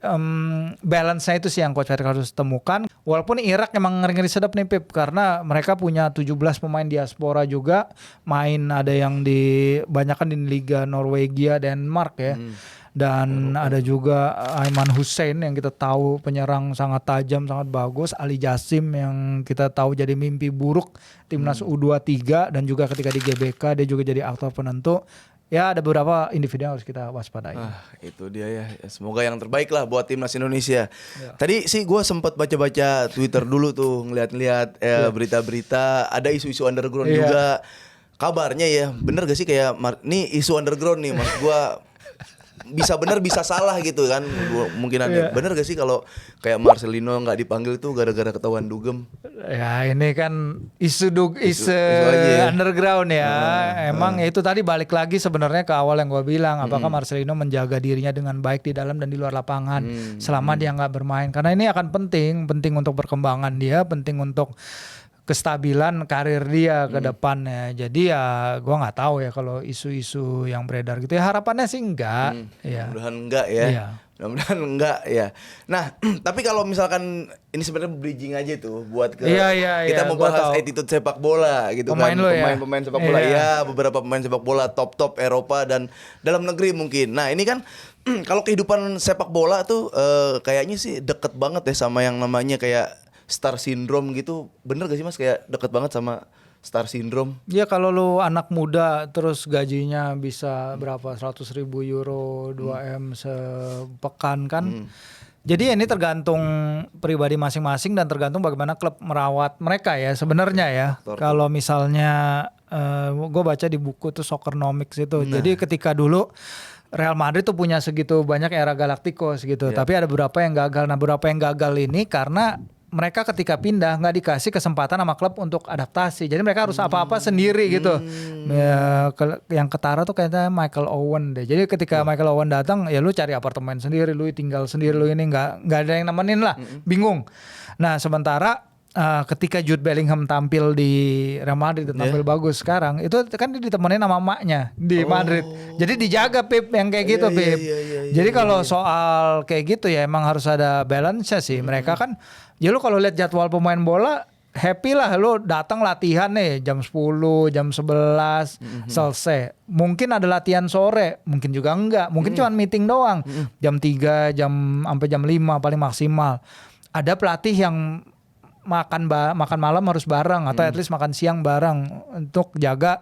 balance-nya itu sih yang Coach Patrick harus temukan. Walaupun Irak emang ngeri-ngeri sedap nih Pip karena mereka punya 17 pemain diaspora juga, main ada yang banyakan di Liga Norwegia, Denmark ya. Dan ada juga Aiman Hussein yang kita tahu penyerang sangat tajam, sangat bagus. Ali Jasim yang kita tahu jadi mimpi buruk timnas U23 dan juga ketika di GBK dia juga jadi aktor penentu. Ya ada beberapa individu yang harus kita waspadai. Itu dia ya. Semoga yang terbaik lah buat timnas Indonesia. Tadi sih gue sempat baca-baca Twitter dulu tuh, ngeliat-ngeliat berita-berita. Ada isu-isu underground juga. Kabarnya ya, bener gak sih kayak ini isu underground nih mas gue. bisa benar bisa salah gitu kan mungkinannya. Bener gak sih kalau kayak Marcelino nggak dipanggil tuh gara-gara ketahuan dugem? Ya ini kan isu aja ya. underground ya. Emang ya itu tadi balik lagi sebenarnya ke awal yang gue bilang, apakah Marcelino menjaga dirinya dengan baik di dalam dan di luar lapangan selama dia nggak bermain, karena ini akan penting untuk perkembangan dia, penting untuk kestabilan karir dia ke depannya. Jadi ya gue nggak tahu ya kalau isu-isu yang beredar gitu ya, harapannya sih enggak. Ya. Mudah-mudahan enggak ya. Iya. Mudah-mudahan enggak ya. Nah, tapi kalau misalkan ini sebenarnya bridging aja tuh buat ke kita mau bahas attitude sepak bola gitu pemain kan. Ya? Pemain sepak bola ya, beberapa pemain sepak bola top Eropa dan dalam negeri mungkin. Nah, ini kan kalau kehidupan sepak bola tuh kayaknya sih deket banget ya sama yang namanya kayak star syndrome gitu. Bener gak sih Mas, kayak deket banget sama star syndrome? Ya kalau lu anak muda terus gajinya bisa berapa 100.000 euro 2M sepekan kan. Jadi ini tergantung pribadi masing-masing dan tergantung bagaimana klub merawat mereka ya sebenarnya ya. Kalau misalnya gue baca di buku tuh Soccernomics itu. Jadi ketika dulu Real Madrid tuh punya segitu banyak era Galacticos gitu. Tapi ada beberapa yang gagal. Nah beberapa yang gagal ini karena mereka ketika pindah nggak dikasih kesempatan sama klub untuk adaptasi. Jadi mereka harus apa-apa sendiri gitu. Ya, yang ketara tuh kayaknya Michael Owen deh. Jadi ketika Michael Owen datang, ya lu cari apartemen sendiri, lu tinggal sendiri, lu ini nggak ada yang nemenin lah, bingung. Nah sementara ketika Jude Bellingham tampil di Real Madrid, tampil bagus sekarang, itu kan dia ditemenin sama emaknya di Madrid. Jadi dijaga Pip yang kayak gitu Pip. Jadi kalau soal kayak gitu ya emang harus ada balance-nya sih. Mereka kan ya lu kalau lihat jadwal pemain bola happy lah, lu datang latihan nih jam 10, jam 11 selesai. Mungkin ada latihan sore, mungkin juga enggak. Mungkin cuma meeting doang. Jam 3, sampai jam 5 paling maksimal. Ada pelatih yang makan malam harus bareng atau at least makan siang bareng untuk jaga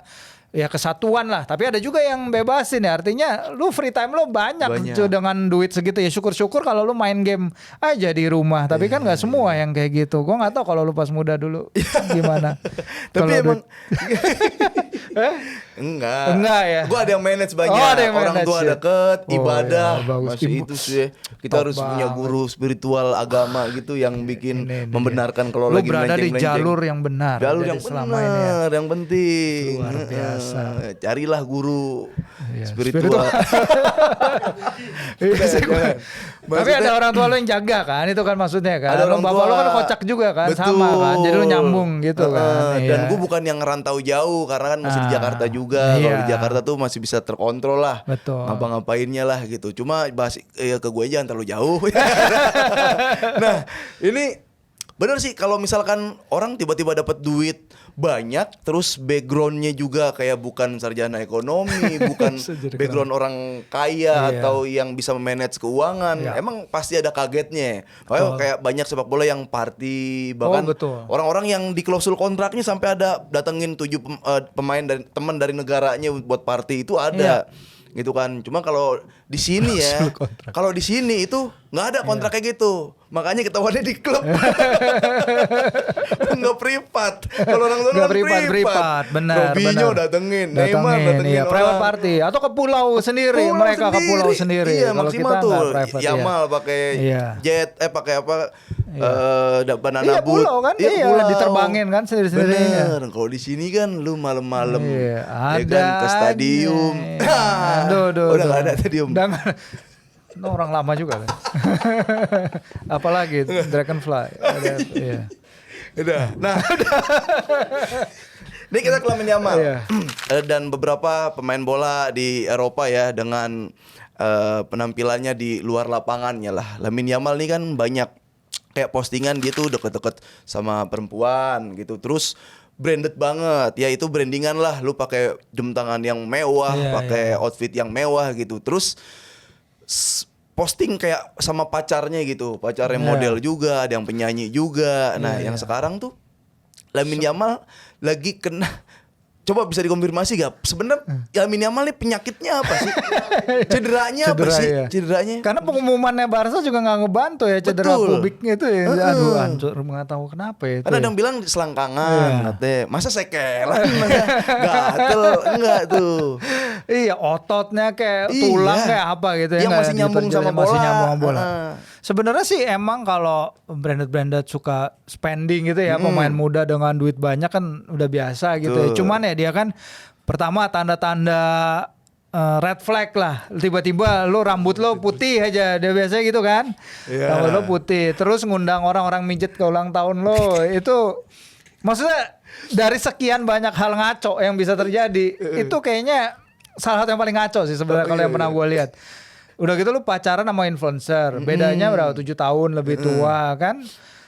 ya kesatuan lah. Tapi ada juga yang bebasin ya, artinya lu free time lu banyak. Dengan duit segitu ya syukur-syukur kalau lu main game aja di rumah. Tapi kan nggak semua yang kayak gitu. Gue nggak tahu kalau lu pas muda dulu gimana. Tapi emang enggak ya. Gue ada yang manage banyak. Orang tua deket, ibadah masih itu sih. Kita harus punya guru spiritual agama gitu yang bikin membenarkan kalau lagi berada di melenceng-lenceng. jalur yang benar. Jalur yang benar, yang penting. Luar biasa. Carilah guru spiritual. Tapi ada orang tua lo yang jaga kan, itu kan maksudnya kan. Ada orang bapak tua lo kan kocak juga kan, sama kan. Jadi lo nyambung gitu kan. Dan gue bukan yang ngerantau jauh karena kan masih di Jakarta juga. Kalau di Jakarta tuh masih bisa terkontrol lah. Betul. Ngapa-ngapainnya lah gitu. Cuma bahas ke gue jangan terlalu jauh. Nah, ini bener sih kalau misalkan orang tiba-tiba dapat duit banyak, terus backgroundnya juga kayak bukan sarjana ekonomi, bukan background orang kaya atau yang bisa memanage keuangan, emang pasti ada kagetnya. Kayak banyak sepak bola yang party, bahkan orang-orang yang di klausul kontraknya sampai ada datengin 7 pemain dari teman dari negaranya buat party itu ada. Gitu kan. Cuma kalau di sini ya, kalau di sini itu nggak ada kontrak kayak gitu. Makanya ketahuannya di klub. Nggak privat. Kalau orang tua nggak privat. Benar. Robinho datengin, Neymar datengin orang. Private party atau ke pulau sendiri. Mereka ke pulau sendiri. Iya, kalau maksimal kita tuh. Private, Yamal pakai jet, pakai apa? Banana boat. Pulau kan, diterbangin kan sendiri-sendiri. Bener. Kalau di sini kan lu malam-malam ya kan ke stadium. Udah nggak ada stadium. Itu orang lama juga kan. Apalagi Dragonfly. Udah. Nah. Ini kita ke Lamine Yamal. Dan beberapa pemain bola di Eropa ya dengan penampilannya di luar lapangannya lah. Lamine Yamal nih kan banyak kayak postingan dia tuh deket-deket sama perempuan gitu. Terus branded banget. Ya itu brandingan lah. Lu pakai jam tangan yang mewah, pakai outfit yang mewah gitu. Terus posting kayak sama pacarnya gitu. Pacarnya model juga, ada yang penyanyi juga. Nah, yang sekarang tuh Lamine Yamal lagi kena. Coba bisa dikonfirmasi gak? Sebenarnya Lamine Yamal nih penyakitnya apa sih? Cederanya apa sih? Cederanya? Karena pengumumannya Barca juga gak ngebantu ya, cedera pubiknya itu ya. Aduh, hancur, gak tahu kenapa ya. Karena ada yang bilang selangkangan, masa sekelan, masa gatel, enggak tuh. Iya, ototnya kayak tulang kayak apa gitu ya. Yang masih nyambung sama bola. Masih nyambung sama bola. Sebenarnya sih emang kalau branded suka spending gitu ya, pemain muda dengan duit banyak kan udah biasa gitu ya. Cuman ya dia kan pertama tanda-tanda red flag lah. Tiba-tiba lu rambut lo putih aja. Dia biasanya gitu kan. Rambut lo putih. Terus ngundang orang-orang mijet ke ulang tahun lo. Itu maksudnya dari sekian banyak hal ngaco yang bisa terjadi. Itu kayaknya salah satu yang paling ngaco sih sebenarnya kalau yang pernah gue lihat. Udah gitu lu pacaran sama influencer. Bedanya berapa 7 tahun lebih tua kan.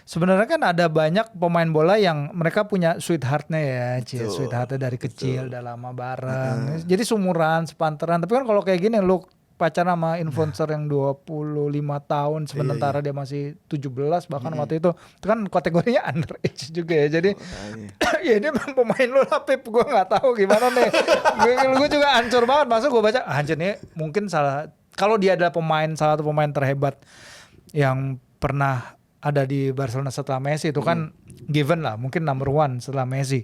Sebenarnya kan ada banyak pemain bola yang mereka punya sweetheartnya ya, sweetheartnya dari kecil, udah lama bareng. Jadi sumuran, sepantaran. Tapi kan kalau kayak gini lu pacaran sama influencer yang 25 tahun sementara dia masih 17 bahkan waktu itu kan kategorinya underage juga ya. Jadi ya ini memang pemain lu lah Pip, gue nggak tahu gimana nih. Gue juga hancur banget. Maksud gue baca hancur nih mungkin salah. Kalau dia adalah salah satu pemain terhebat yang pernah ada di Barcelona setelah Messi itu kan given lah, mungkin number one setelah Messi.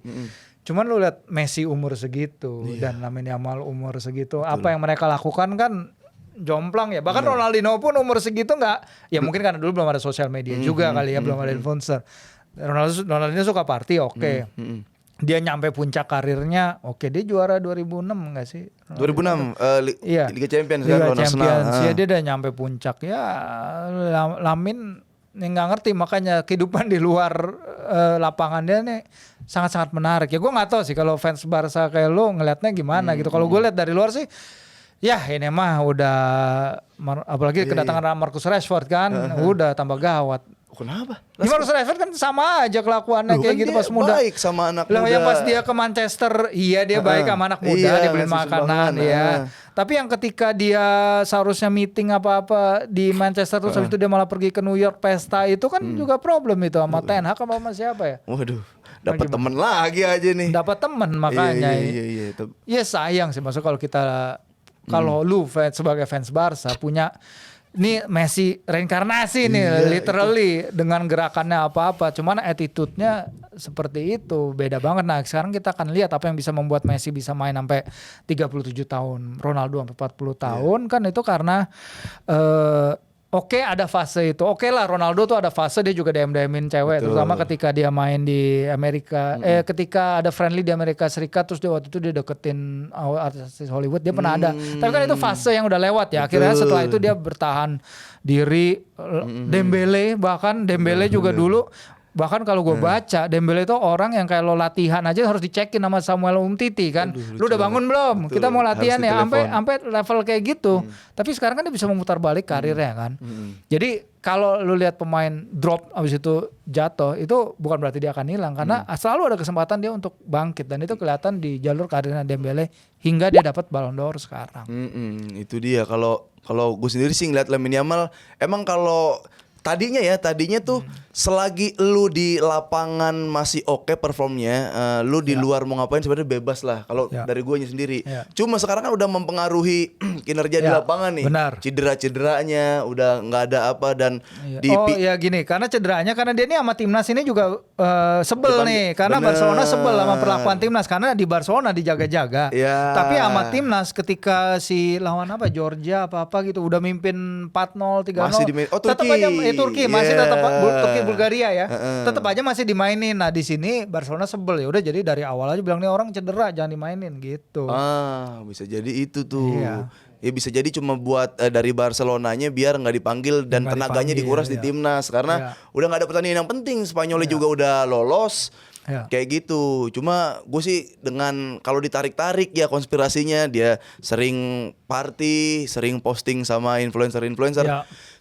Cuman lu lihat Messi umur segitu dan Lamine Yamal umur segitu, apa yang mereka lakukan kan jomplang ya. Bahkan Ronaldinho pun umur segitu nggak, ya mungkin karena dulu belum ada sosial media juga kali ya, belum ada influencer. Ronaldinho suka party, dia nyampe puncak karirnya, dia juara 2006 enggak sih? 2006 Liga Champions Liga kan Champions. Ya dia udah nyampe puncak ya. Lamin nggak ngerti, makanya kehidupan di luar lapangan dia nih sangat-sangat menarik. Ya gue nggak tahu sih kalau fans Barca kayak lo ngelihatnya gimana gitu. Kalau gue lihat dari luar sih, ya ini mah udah apalagi kedatangan Marcus Rashford kan, udah tambah gawat. Kenapa? Marcus Rashford kan sama aja kelakuannya kayak kan gitu pas muda. Baik sama anak muda. Yang pas dia ke Manchester, dia baik sama anak muda, dia beli makanan ya. Tapi yang ketika dia seharusnya meeting apa-apa di Manchester terus habis itu dia malah pergi ke New York pesta, itu kan juga problem itu sama Ten Hag sama siapa ya? Waduh, dapat temen lagi aja nih. Dapat temen makanya. Iya. Ya sayang sih, maksud kalau kita lu sebagai fans Barca punya ini Messi reinkarnasi nih, literally dengan gerakannya apa-apa, cuman attitude-nya seperti itu beda banget. Nah sekarang kita akan lihat apa yang bisa membuat Messi bisa main sampai 37 tahun, Ronaldo sampai 40 tahun kan itu karena ada fase itu. Lah Ronaldo tuh ada fase dia juga DM-DMin cewek. Betul. Terutama ketika dia main di Amerika. Ketika ada friendly di Amerika Serikat terus dia waktu itu dia deketin artis Hollywood. Dia pernah ada. Tapi kan itu fase yang udah lewat ya. Akhirnya setelah itu dia bertahan diri. Dembele juga dulu. Bahkan kalau gue baca Dembele itu orang yang kayak lo latihan aja harus dicekin sama Samuel Umtiti kan. Lu udah bangun belum? Betul. Kita mau latihan ya sampai level kayak gitu. Tapi sekarang kan dia bisa memutar balik karirnya kan. Jadi kalau lu lihat pemain drop abis itu jatuh, itu bukan berarti dia akan hilang karena selalu ada kesempatan dia untuk bangkit dan itu kelihatan di jalur karirnya Dembele hingga dia dapat Ballon d'Or sekarang. Itu dia. Kalau gue sendiri sih ngeliat Lamine Yamal emang kalau Tadinya tuh selagi lu di lapangan masih oke performnya, lu di luar mau ngapain sebenarnya bebas lah kalau dari gue sendiri. Cuma sekarang kan udah mempengaruhi kinerja di lapangan nih. Benar. Cedera-cederanya udah nggak ada apa dan gini, karena cederanya karena dia ini sama timnas ini juga sebel nih karena Barcelona sebel sama perlakuan timnas karena di Barcelona dijaga-jaga. Tapi sama timnas ketika si lawan Georgia apa gitu udah mimpin 4-0, 3-0. Masih tetap aja Turki masih tetap Turki Bulgaria ya. Tetap aja masih dimainin. Nah, di sini Barcelona sebel ya udah jadi dari awal aja bilang nih orang cedera jangan dimainin gitu. Bisa jadi itu tuh. Ya bisa jadi cuma buat dari Barcelonanya biar nggak dipanggil dan tenaganya dikuras di timnas karena udah nggak ada pertandingan yang penting. Spanyolnya juga udah lolos. Kayak gitu. Cuma gue sih dengan kalau ditarik-tarik ya konspirasinya dia sering party, sering posting sama influencer.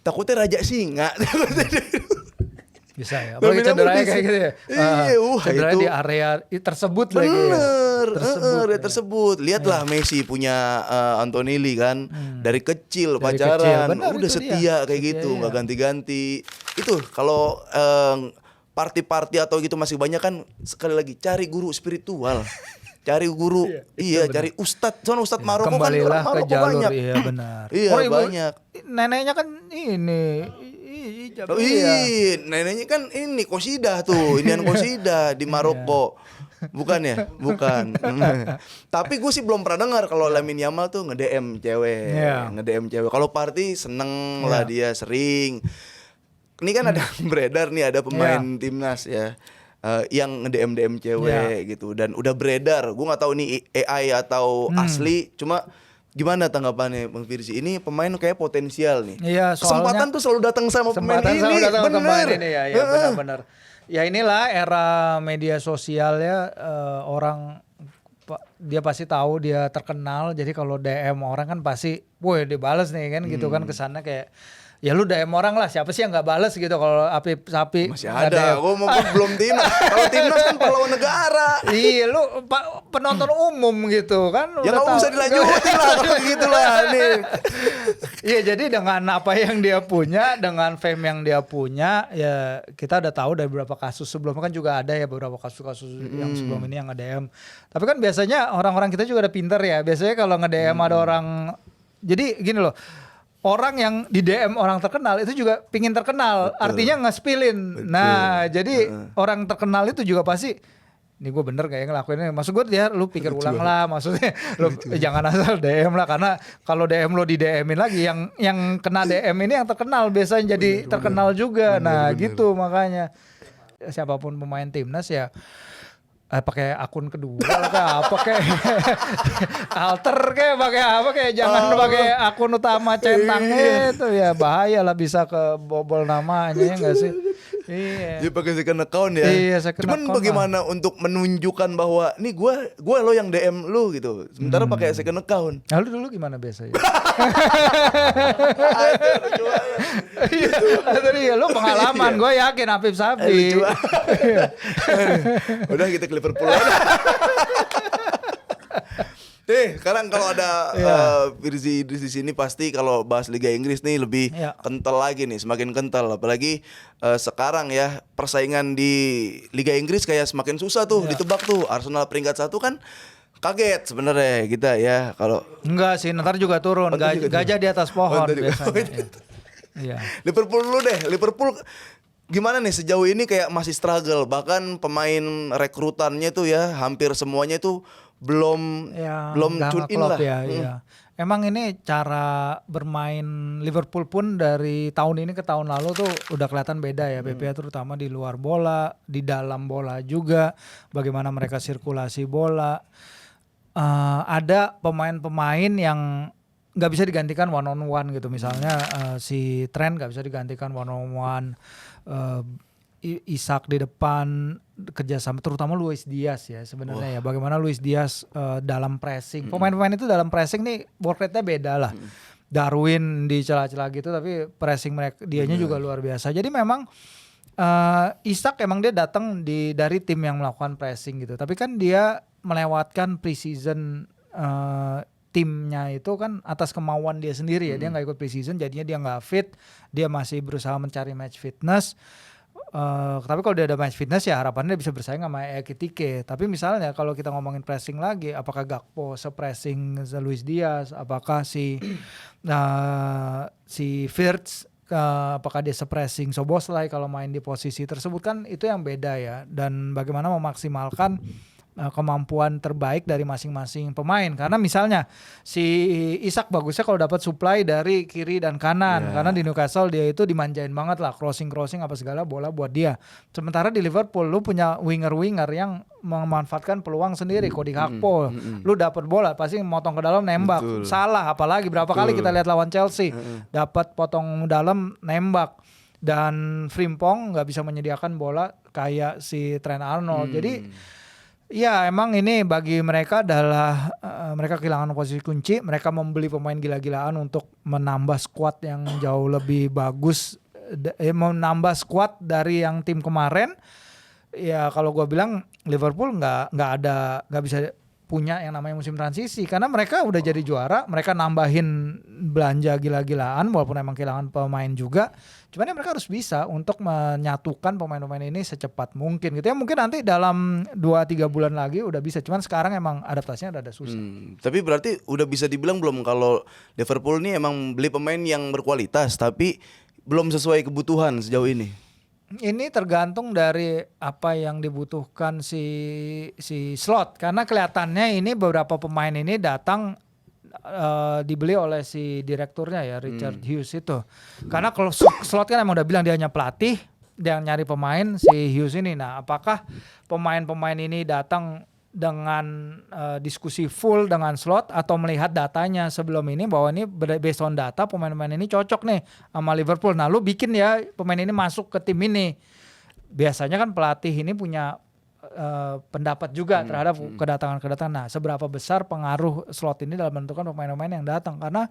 Takutnya raja singa. Bisa ya. Apalagi cederanya kayak gitu ya. Cederanya di area tersebut lagi. Bener, tersebut. Lihatlah Messi punya Antonelli kan. Dari kecil pacaran. Udah setia kayak gitu. Gak ganti-ganti. Itu kalau party-party atau gitu masih banyak kan sekali lagi cari guru spiritual. Cari guru, cari ustadz. Soalnya ustadz Maroko kan orang Maroko banyak. Iya benar. Banyak. Neneknya kan ini. Neneknya kan ini Qasidah tuh, Indian Qasidah di Maroko. Bukan ya? Bukan. Tapi gue sih belum pernah dengar kalau Lamine Yamal tuh nge-DM cewek. Nge-DM cewek. Kalau party seneng lah dia sering. Ini kan ada beredar nih, ada pemain timnas ya. Yang nge-DM cewek gitu. Dan udah beredar. Gue gak tahu ini AI atau asli. Cuma gimana tanggapannya Bang Firzi? Ini pemain kayak potensial nih. Iya, kesempatan tuh selalu datang sama pemain ini. Bener. Ya benar-benar. Ya inilah era media sosial ya, orang dia pasti tahu dia terkenal, jadi kalau DM orang kan pasti, woi dibales nih kan gitu kan, kesannya kayak ya lu DM orang lah, siapa sih yang nggak bales gitu kalau Sapi masih ada, gue belum timnas. Kalau timnas kan pahlawan negara. Iya, lu penonton umum gitu kan. Ya nggak usah dilanjutin lah kalau gitu lah nih. Iya, jadi dengan apa yang dia punya, dengan fame yang dia punya, ya kita udah tahu dari beberapa kasus sebelumnya kan juga ada ya beberapa kasus-kasus yang sebelum ini yang nge-DM. Tapi kan biasanya orang-orang kita juga udah pinter ya. Biasanya kalau nge-DM ada orang, jadi gini loh. Orang yang di DM orang terkenal itu juga pingin terkenal. Betul. Artinya nge-spillin. Nah, jadi orang terkenal itu juga pasti, ini gue bener gak ya ngelakuinnya. Maksud gue dia lu pikir ulang lah. Maksudnya lu jangan asal DM lah. Karena kalau DM lu di DM-in lagi, yang kena DM ini yang terkenal biasanya jadi terkenal juga. Nah gitu makanya. Siapapun pemain timnas ya pakai akun kedua kayak apa kayak alter kayak pakai apa kayak jangan pakai akun utama centangnya itu ya bahaya lah, bisa kebobol namanya ya nggak sih. Iya. Dia pakai second account ya. Iya, second Cuman account bagaimana untuk menunjukkan bahwa nih gue lo yang DM lu gitu. Sementara pakai second account. Lalu dulu gimana biasanya? Iya, lu pengalaman, gue yakin Afif Sapi. Udah kita ke Liverpool. Sekarang kalau ada Firzi di sini pasti kalau bahas Liga Inggris nih lebih kental lagi nih, semakin kental. Apalagi sekarang ya persaingan di Liga Inggris kayak semakin susah tuh ditebak tuh. Arsenal peringkat 1 kan kaget sebenarnya kita ya kalau enggak sih, ntar juga turun. Gajah di atas pohon biasanya. Iya. Liverpool dulu deh. Liverpool gimana nih sejauh ini kayak masih struggle, bahkan pemain rekrutannya tuh ya hampir semuanya tuh belum tune in lah. Ya. Emang ini cara bermain Liverpool pun dari tahun ini ke tahun lalu tuh udah kelihatan beda ya. BPA terutama di luar bola, di dalam bola juga, bagaimana mereka sirkulasi bola. Ada pemain-pemain yang nggak bisa digantikan one on one gitu, misalnya si Trent nggak bisa digantikan one on one, Isak di depan kerjasama, terutama Luis Diaz ya sebenarnya ya, bagaimana Luis Diaz dalam pressing, pemain-pemain itu dalam pressing nih work rate-nya beda lah. Darwin di celah-celah gitu tapi pressing mereka dianya juga luar biasa. Jadi memang Isak emang dia datang dari tim yang melakukan pressing gitu, tapi kan dia melewatkan preseason timnya itu kan atas kemauan dia sendiri ya. Dia gak ikut preseason, jadinya dia gak fit. Dia masih berusaha mencari match fitness. Tapi kalau dia ada match fitness ya harapannya dia bisa bersaing sama Ekitike. Tapi misalnya kalau kita ngomongin pressing lagi, apakah Gakpo se-pressing Luis Diaz? Apakah si Wirtz, apakah dia se-pressing Szoboszlai kalau main di posisi tersebut? Kan itu yang beda ya. Dan bagaimana memaksimalkan kemampuan terbaik dari masing-masing pemain. Karena misalnya si Isak bagusnya kalau dapat supply dari kiri dan kanan, karena di Newcastle dia itu dimanjain banget lah, crossing apa segala bola buat dia. Sementara di Liverpool lu punya winger yang memanfaatkan peluang sendiri. Cody Gakpo, lu dapat bola pasti motong ke dalam nembak. Betul. Salah apalagi berapa kali kita lihat lawan Chelsea dapat potong dalam nembak, dan Frimpong nggak bisa menyediakan bola kayak si Trent Arnold. Jadi ya emang ini bagi mereka adalah mereka kehilangan posisi kunci. Mereka membeli pemain gila-gilaan untuk menambah skuad yang jauh lebih bagus, menambah skuad dari yang tim kemarin. Ya kalau gue bilang Liverpool nggak bisa punya yang namanya musim transisi, karena mereka udah jadi juara. Mereka nambahin belanja gila-gilaan walaupun emang kehilangan pemain juga. Cuman ya mereka harus bisa untuk menyatukan pemain-pemain ini secepat mungkin gitu ya. Mungkin nanti dalam 2-3 bulan lagi udah bisa. Cuman sekarang emang adaptasinya ada susah. Tapi berarti udah bisa dibilang belum kalau Liverpool ini emang beli pemain yang berkualitas tapi belum sesuai kebutuhan sejauh ini? Ini tergantung dari apa yang dibutuhkan si slot, karena kelihatannya ini beberapa pemain ini datang dibeli oleh si direkturnya ya, Richard Hughes itu. Karena kalau slot kan emang udah bilang dia hanya pelatih, dia yang nyari pemain si Hughes ini. Nah, apakah pemain-pemain ini datang dengan diskusi full dengan slot atau melihat datanya sebelum ini bahwa ini based on data pemain-pemain ini cocok nih sama Liverpool. Nah, lu bikin ya pemain ini masuk ke tim ini. Biasanya kan pelatih ini punya pendapat juga terhadap kedatangan. Nah, seberapa besar pengaruh slot ini dalam menentukan pemain-pemain yang datang? Karena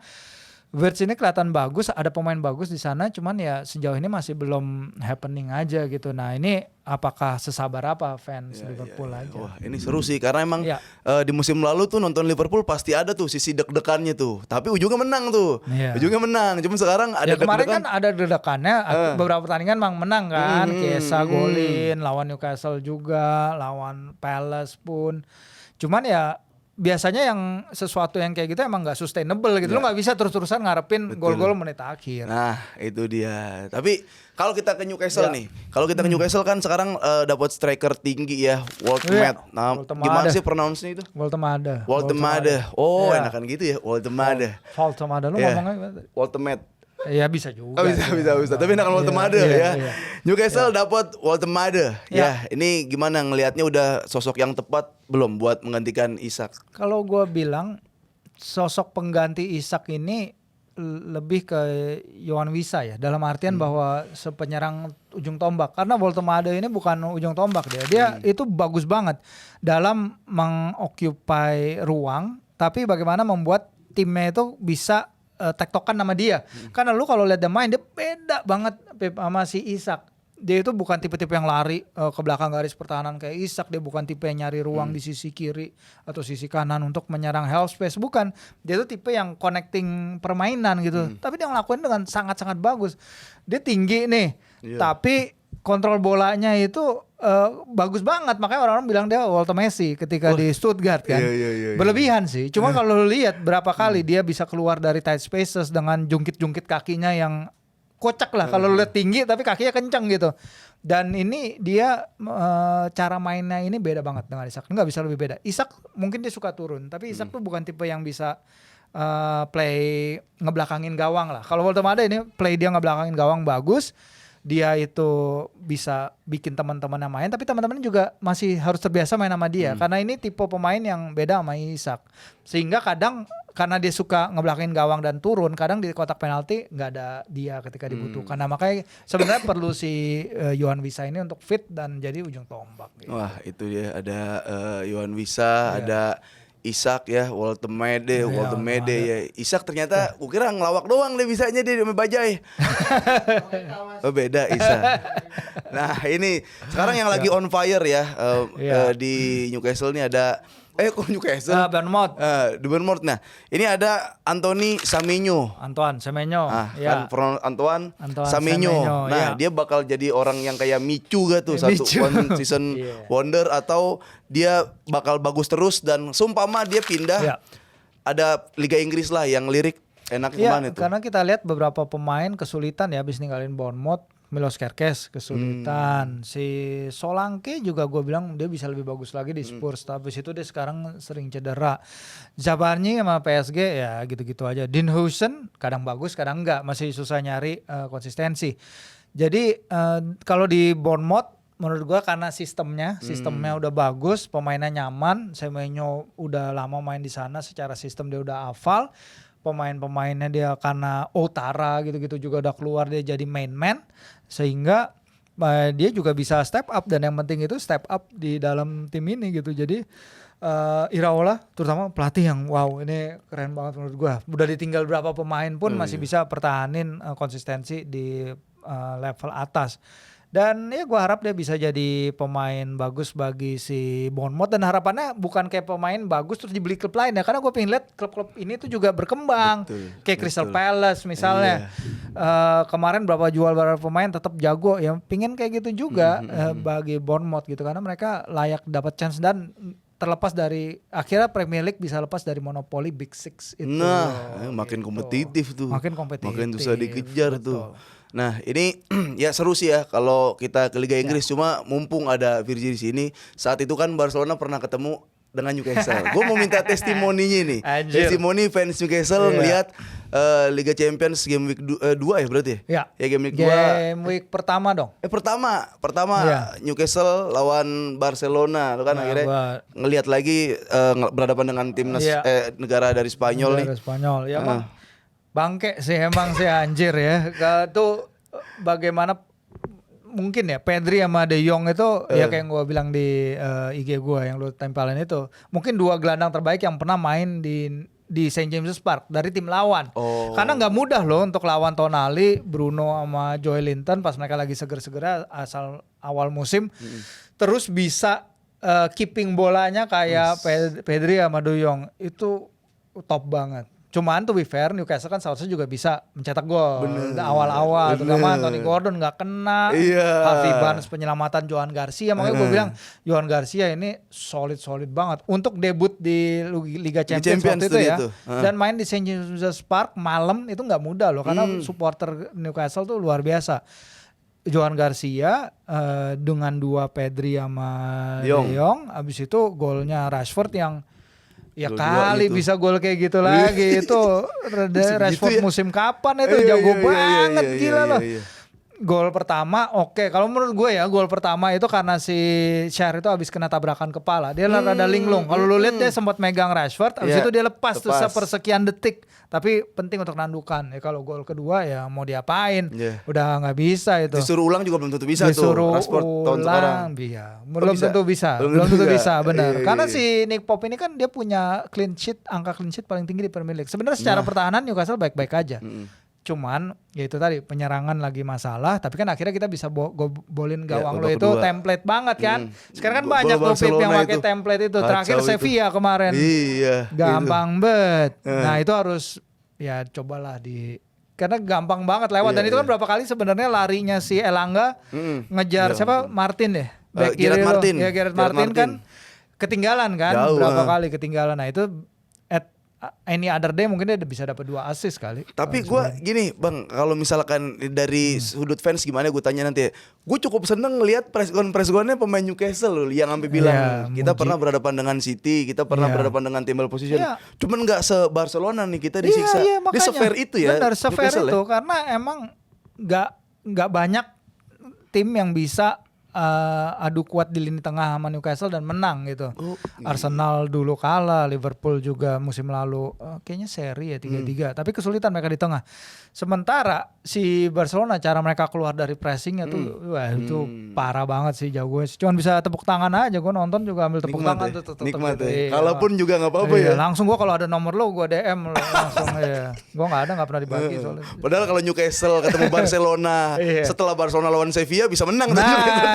Wirtz ini kelihatan bagus, ada pemain bagus di sana, cuman ya sejauh ini masih belum happening aja gitu. Nah, ini apakah sesabar apa fans Liverpool aja? Wah, ini seru sih karena emang Ya. di musim lalu tuh nonton Liverpool pasti ada tuh sisi deg-degannya tuh. Tapi ujungnya menang tuh. Iya. Ujungnya menang. Cuma sekarang ada Ya kemarin deg-degan. kan ada deg-degannya, beberapa pertandingan memang menang kan, Chiesa golin, lawan Newcastle juga, lawan Palace pun. Cuman ya biasanya yang sesuatu yang kayak gitu emang nggak sustainable gitu. Lo nggak bisa terus-terusan ngarepin gol-gol menit akhir. Nah, itu dia. Tapi kalau kita ke Newcastle Ya. nih. Kalau kita ke Newcastle kan sekarang dapat striker tinggi ya, Woltemade. Nah, Woltemade. gimana sih pronounce-nya itu? Woltemade. Woltemade. Oh, Ya. enakan gitu ya, Woltemade. Woltemade lu Ya. ngomongnya gimana? Woltemade. Ya bisa juga. Oh, bisa. Tapi enakan Woltemade ya. Iya. Newcastle dapat Woltemade. Ya. Ya, ini gimana ngelihatnya udah sosok yang tepat belum buat menggantikan Isak? Kalau gue bilang sosok pengganti Isak ini lebih ke Yohan Wissa ya, dalam artian bahwa sepenyerang ujung tombak, karena Woltemade ini bukan ujung tombak dia itu bagus banget dalam mengoccupy ruang, tapi bagaimana membuat timnya itu bisa tektokan sama dia. Karena lu kalau lihat dia main, dia beda banget Pep sama si Isak. Dia itu bukan tipe-tipe yang lari ke belakang garis pertahanan kayak Isak. Dia bukan tipe yang nyari ruang di sisi kiri atau sisi kanan untuk menyerang half space. Bukan. Dia itu tipe yang connecting permainan gitu. Tapi dia ngelakuin dengan sangat-sangat bagus. Dia tinggi nih. Tapi kontrol bolanya itu bagus banget. Makanya orang-orang bilang dia Walter Messi ketika di Stuttgart kan. Iya. Berlebihan sih. Cuma kalau lu lihat berapa kali dia bisa keluar dari tight spaces dengan jungkit-jungkit kakinya yang kocak lah. Kalau lu lihat tinggi tapi kakinya kencang gitu. Dan ini dia cara mainnya ini beda banget dengan Isak. Nggak bisa lebih beda. Isak mungkin dia suka turun. Tapi Isak tuh bukan tipe yang bisa play ngebelakangin gawang lah. Kalau Woltemade ini play dia ngebelakangin gawang bagus. Dia itu bisa bikin teman-temannya main, tapi teman-temannya juga masih harus terbiasa main sama dia. Karena ini tipe pemain yang beda sama Isak. Sehingga kadang karena dia suka ngebelakangin gawang dan turun, kadang di kotak penalti nggak ada dia ketika dibutuhkan. Nah, makanya sebenarnya perlu si Yohan Wissa ini untuk fit dan jadi ujung tombak. Gitu. Wah, itu dia ada Yohan Wissa, ada Isak ya, Woltemade ya. Isak ternyata kukira ngelawak doang deh bisanya dia sama Bajai. Oh, beda Isak. Nah, ini sekarang yang lagi on fire ya di Newcastle ini ada kok Newcastle? Bournemouth. Di Bournemouth. Nah, ini ada Anthony Semenyo. Antoine Semenyo. Kan Antoine Semenyo. Semenyo, Nah, dia bakal jadi orang yang kayak Michu gitu, satu Michu. one season wonder, atau dia bakal bagus terus dan sumpama dia pindah ada Liga Inggris lah yang lirik enak kemana itu. Karena kita lihat beberapa pemain kesulitan ya habis ninggalin Bournemouth. Milos Kerkez kesulitan, si Solanke juga gue bilang dia bisa lebih bagus lagi di Spurs, tapi itu dia sekarang sering cedera. Zabarnyi sama PSG ya gitu-gitu aja. Dinhuisen kadang bagus kadang enggak, masih susah nyari konsistensi. Jadi kalau di Bournemouth menurut gue karena sistemnya udah bagus, pemainnya nyaman, Semenyo udah lama main di sana, secara sistem dia udah hafal. Pemain-pemainnya dia karena Outara gitu-gitu juga udah keluar, dia jadi main man, sehingga dia juga bisa step up, dan yang penting itu step up di dalam tim ini gitu. Jadi Iraola terutama pelatih yang wow, ini keren banget menurut gua. Udah ditinggal berapa pemain pun masih bisa pertahanin konsistensi di level atas. Dan ya gue harap dia bisa jadi pemain bagus bagi si Bournemouth, dan harapannya bukan kayak pemain bagus terus dibeli klub lain ya, karena gue pengen lihat klub-klub ini tuh juga berkembang. Kayak Crystal Palace misalnya. Kemarin berapa pemain tetap jago ya, pingin kayak gitu juga bagi Bournemouth gitu, karena mereka layak dapat chance dan terlepas dari akhirnya Premier League bisa lepas dari monopoli Big Six itu. Nah, makin kompetitif tuh. Makin kompetitif. Makin susah dikejar tuh. Nah ini ya seru sih ya kalau kita ke Liga Inggris. Cuma mumpung ada Virgi di sini, saat itu kan Barcelona pernah ketemu dengan Newcastle. Gue mau minta testimoninya nih. Anjir. Testimoni fans Newcastle ngelihat Liga Champions game week 2 ya berarti ya? Ya game week 2. Game week pertama dong. Pertama Iya. Newcastle lawan Barcelona kan akhirnya ngelihat lagi berhadapan dengan timnas negara dari Spanyol nih. Dari Spanyol. Ya emang bangke sih emang sih anjir ya. Itu bagaimana mungkin ya Pedri sama De Jong itu ya kayak yang gue bilang di IG gue yang lu tempelin itu mungkin 2 gelandang terbaik yang pernah main di St. James's Park dari tim lawan. Karena nggak mudah loh untuk lawan Tonali, Bruno sama Joelinton pas mereka lagi seger-seger asal awal musim. Terus bisa keeping bolanya kayak Pedri sama De Jong itu top banget. Cuman to be fair Newcastle kan seharusnya juga bisa mencetak gol awal-awal, terutama Anthony Gordon nggak kena, Harvey Barnes penyelamatan Johan Garcia, makanya gue bilang Johan Garcia ini solid banget untuk debut di Liga Champions waktu itu ya, dan main di St. James's Park malam itu nggak mudah loh, karena supporter Newcastle tuh luar biasa. Johan Garcia dengan 2 Pedri sama De Jong, abis itu golnya Rashford yang ya kali bisa gol kayak gitu lagi itu Rashford ya? Musim kapan itu jago banget gila loh. Gol pertama kalau menurut gue ya gol pertama itu karena si Cher itu habis kena tabrakan kepala, dia rada linglung. Kalau lu lihat dia sempat megang Rashford, habis itu dia lepas tuh sepersekian detik. Tapi penting untuk nandukan. Ya kalau gol kedua ya mau diapain? Udah nggak bisa itu. Disuruh ulang juga belum tentu bisa tuh. Rashford tahun sekarang. Belum tentu bisa. Belum tentu bisa, benar. Karena si Nick Pope ini kan dia punya angka clean sheet paling tinggi di Premier League. Sebenarnya secara pertahanan Newcastle baik-baik aja. Cuman ya itu tadi penyerangan lagi masalah, tapi kan akhirnya kita bisa bolin gawang lo itu template banget kan. Sekarang kan banyak tuh Pep yang pakai template itu. Terakhir Sevilla kemarin. Gampang bet. Nah itu harus ya cobalah karena gampang banget lewat dan itu kan berapa kali sebenarnya larinya si Elanga ngejar siapa Martin ya. Back kiri Gareth Martin kan ketinggalan kan berapa kali ketinggalan. Nah itu any other day mungkin dia bisa dapat 2 assist kali. Tapi gue gini Bang, kalau misalkan dari sudut fans gimana gue tanya nanti. Gue cukup seneng ngelihat press gon-nya pemain Newcastle loh, yang sampai bilang kita pernah berhadapan dengan City, kita pernah berhadapan dengan tim position. Cuman nggak se-Barcelona nih kita disiksa. Dia se-fair itu ya. Benar, se-fair itu karena emang nggak banyak tim yang bisa adu kuat di lini tengah sama Newcastle dan menang gitu. Arsenal dulu kalah, Liverpool juga musim lalu kayaknya seri ya 3-3, tapi kesulitan mereka di tengah. Sementara si Barcelona cara mereka keluar dari pressingnya tuh wah itu parah banget sih, jago. Cuman bisa tepuk tangan aja, gue nonton juga ambil tepuk tangan tuh. Nikmat ya. Kalaupun juga nggak apa-apa ya. Langsung gue kalau ada nomor lo gue DM lo langsung ya. Gue nggak pernah dibagi soalnya. Padahal kalau Newcastle ketemu Barcelona setelah Barcelona lawan Sevilla bisa menang.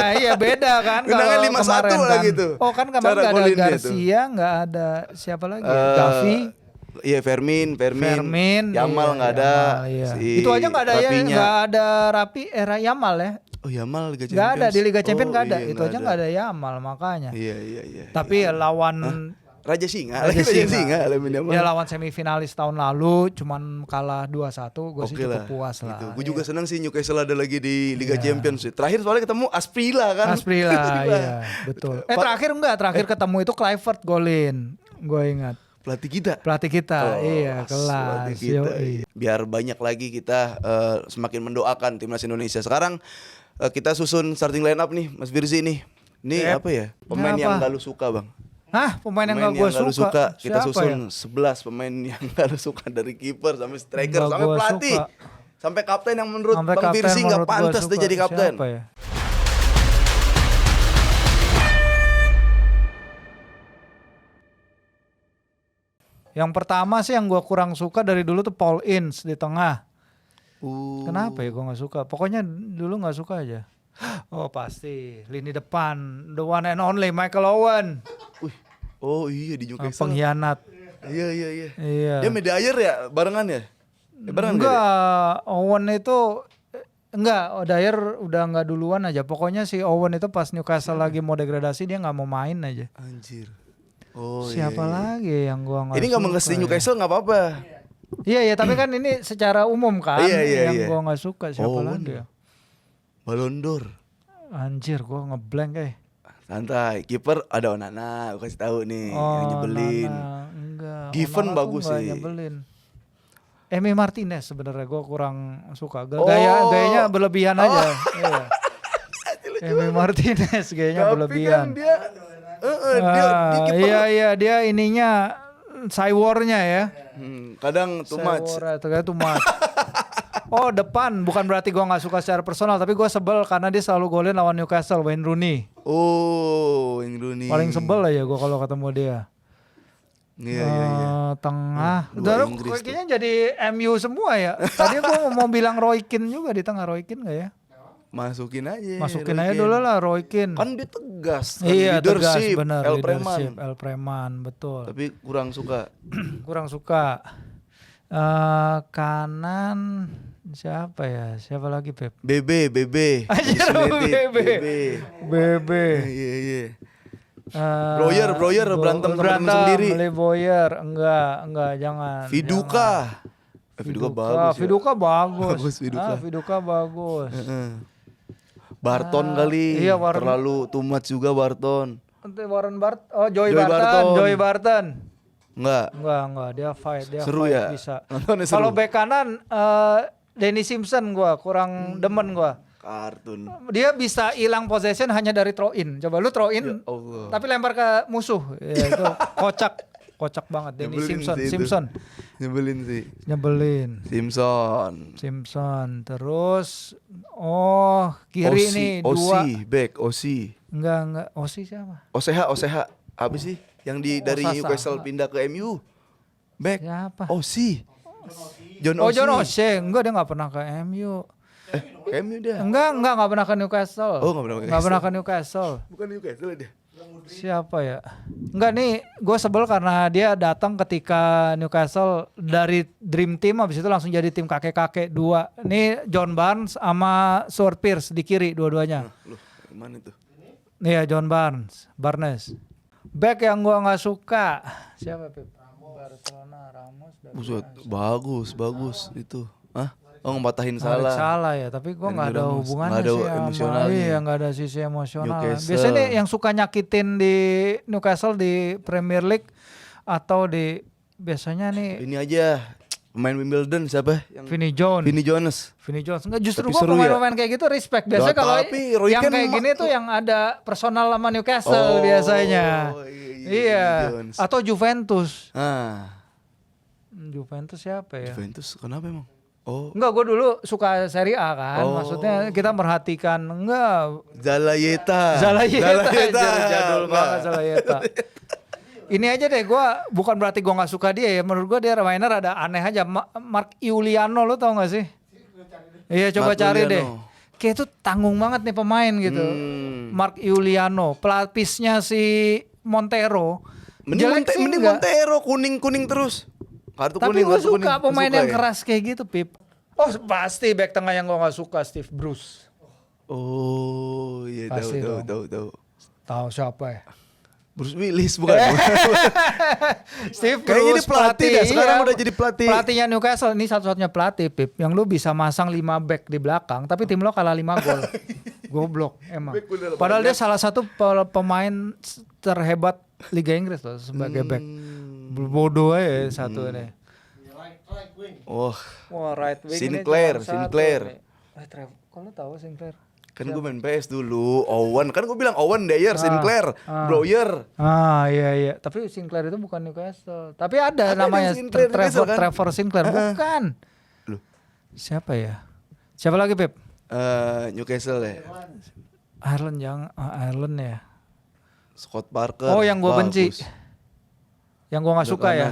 Iya beda kan kalau 5-1 lah gitu. Oh kan kemarin gak ada Garcia, nggak ada siapa lagi? Gavi. Iya Fermin, Yamal nggak ada. Itu aja nggak ada ya, nggak ada Yamal ya. Oh Yamal Liga Champions. Nggak ada di Liga Champions nggak ada. Itu aja nggak ada Yamal makanya. Iya. Tapi lawan Raja Singa. Ya lawan semifinalis tahun lalu cuman kalah 2-1, gue sih cukup puas lah. Gue juga senang sih Newcastle ada lagi di Liga Champions. Terakhir soalnya ketemu Asprilla kan. Iya betul. Terakhir ketemu itu Kluivert golin. Gue ingat. Pelatih kita, iya kelas. Biar banyak lagi kita semakin mendoakan timnas Indonesia. Sekarang kita susun starting line up nih Mas Virzi nih. Ini apa ya? Pemain yang gak lu suka Bang. Hah? Pemain yang gak gue suka? Kita susun 11 pemain yang gak lu suka, dari kiper sampai striker sampai pelatih sampai kapten yang menurut Bang Virzi gak pantas dia jadi kapten. Siapa ya? Yang pertama sih yang gue kurang suka dari dulu tuh Paul Ince di tengah. Kenapa ya gue gak suka? Pokoknya dulu gak suka aja. Oh pasti lini depan the one and only Michael Owen. Oh iya di Newcastle. Pengkhianat. Iya. Dia Dyer ya barengan ya? Enggak, Owen itu Dyer udah nggak duluan aja. Pokoknya si Owen itu pas Newcastle lagi mau degradasi dia nggak mau main aja. Anjir. Siapa lagi yang gua nggak? Ini nggak mengasihi Newcastle nggak apa-apa. Iya tapi kan ini secara umum kan. Iya. Yang gue nggak suka siapa lagi ya? Ballon d'Or. Anjir, gue ngeblank Santai. Kiper ada Onana, gue kasih tahu nih yang nyebelin. Enggak. Given Onana bagus tuh sih. Nyebelin. Emi Martinez sebenarnya gue kurang suka. Gayanya berlebihan aja. Iya. Emi Martinez gayanya berlebihan. Tapi kan dia kiper. Iya dia ininya cywarnya ya. Kadang too much. Cywarnya too much. Oh depan, bukan berarti gue nggak suka secara personal, tapi gue sebel karena dia selalu golin lawan Newcastle, Wayne Rooney. Oh, Wayne Rooney. Paling sebel aja gue kalau ketemu dia. Iya. Tengah. Dua Udah Inggris kayaknya jadi MU semua ya. Tadi gue mau bilang Roy Keane juga di tengah, Roy Keane nggak ya? Masukin aja. Masukin aja dulu lah Roy Keane. Kan dia tegas. Iya tegas leadership, benar. El Preman. El Preman betul. Tapi kurang suka. Kurang suka. Kanan siapa ya? Siapa lagi Pep? BB. Anjir, BB. Iya. Broyer berantem sendiri. Beli Boyer, enggak jangan. Viduka. Viduka bagus. Viduka bagus. Bagus Viduka. Viduka bagus. Barton kali. Iya, terlalu too much juga Barton. Joey Barton. Enggak. Dia fight Seru ya? bisa. Nontonnya seru. Kalau bek kanan Danny Simpson kurang demen Kartun. Dia bisa hilang possession hanya dari throw in. Coba lu throw in Allah. tapi lempar ke musuh. Ya, itu kocak banget Danny Simpson. Nyebelin sih. Simpson. Terus kiri nih dua. Osi. Enggak. Osi siapa? OCH. Apa sih? Yang dari Newcastle pindah ke MU. Back. Siapa? Osi. John Osi. Enggak, dia enggak pernah ke MU. MU dia. Enggak pernah ke Newcastle. Oh, enggak pernah ke Newcastle. Bukan Newcastle dia. Siapa ya? Enggak nih, gue sebel karena dia datang ketika Newcastle dari Dream Team habis itu langsung jadi tim kakek-kakek dua. Nih John Barnes sama Stuart Pearce di kiri dua-duanya. Loh, mana tuh? Iya John Barnes. Back yang gue nggak suka. Siapa Pep? Barcelona, Ramos. Bagus itu. Hah? Oh ngebatahin salah ya, tapi gue nggak ada hubungannya sih sama nggak ada sisi emosional. Newcastle. Biasanya yang suka nyakitin di Newcastle di Premier League atau biasanya nih ini aja pemain Wimbledon siapa? Vinnie Jones. Enggak, justru gue pemain-pemain kayak gitu respect. Biasanya kalau yang kayak gini tuh yang ada personal sama Newcastle biasanya. Iya. Atau Juventus. Juventus siapa ya? Juventus kenapa emang? Enggak, gue dulu suka Serie A kan. Maksudnya kita merhatikan Zalayeta. Jadul banget Zalayeta. Ini aja deh, gue bukan berarti gue nggak suka dia ya. Menurut gue dia Rainer ada aneh aja. Mark Iuliano, lo tau gak sih? Iya coba cari deh. Kayak itu tanggung banget nih pemain gitu. Mark Iuliano, pelapisnya si Montero. Mending Montero kuning terus. Kartu Tapi gue suka kuning. pemain yang keras kayak gitu, Pip. Oh pasti back tengah yang gue gak suka, Steve Bruce. Oh iya, tahu. Tahu siapa ya? Bruce Willis bukan? Steve Kayaknya Bruce ini pelatih dah, sekarang udah jadi pelatih. Pelatihnya Newcastle, ini satu-satunya pelatih, Pip, yang lu bisa masang 5 back di belakang, tapi tim lo kalah 5 gol. Goblok emang. Padahal dia salah satu pemain terhebat Liga Inggris loh sebagai back. Bodoh aja satu ini. Right wing. Sinclair. Kok lu tahu Sinclair? Kan gue main PS dulu. Owen, kan gue bilang Owen Dyer, Sinclair, Broyer. Iya. Tapi Sinclair itu bukan Newcastle. Tapi ada namanya Trevor Sinclair. Bukan. Loh. Siapa ya? Siapa lagi, Pep? Newcastle ya. Ireland ya. Scott Parker. Oh, yang gue benci. Yang gue nggak suka ya.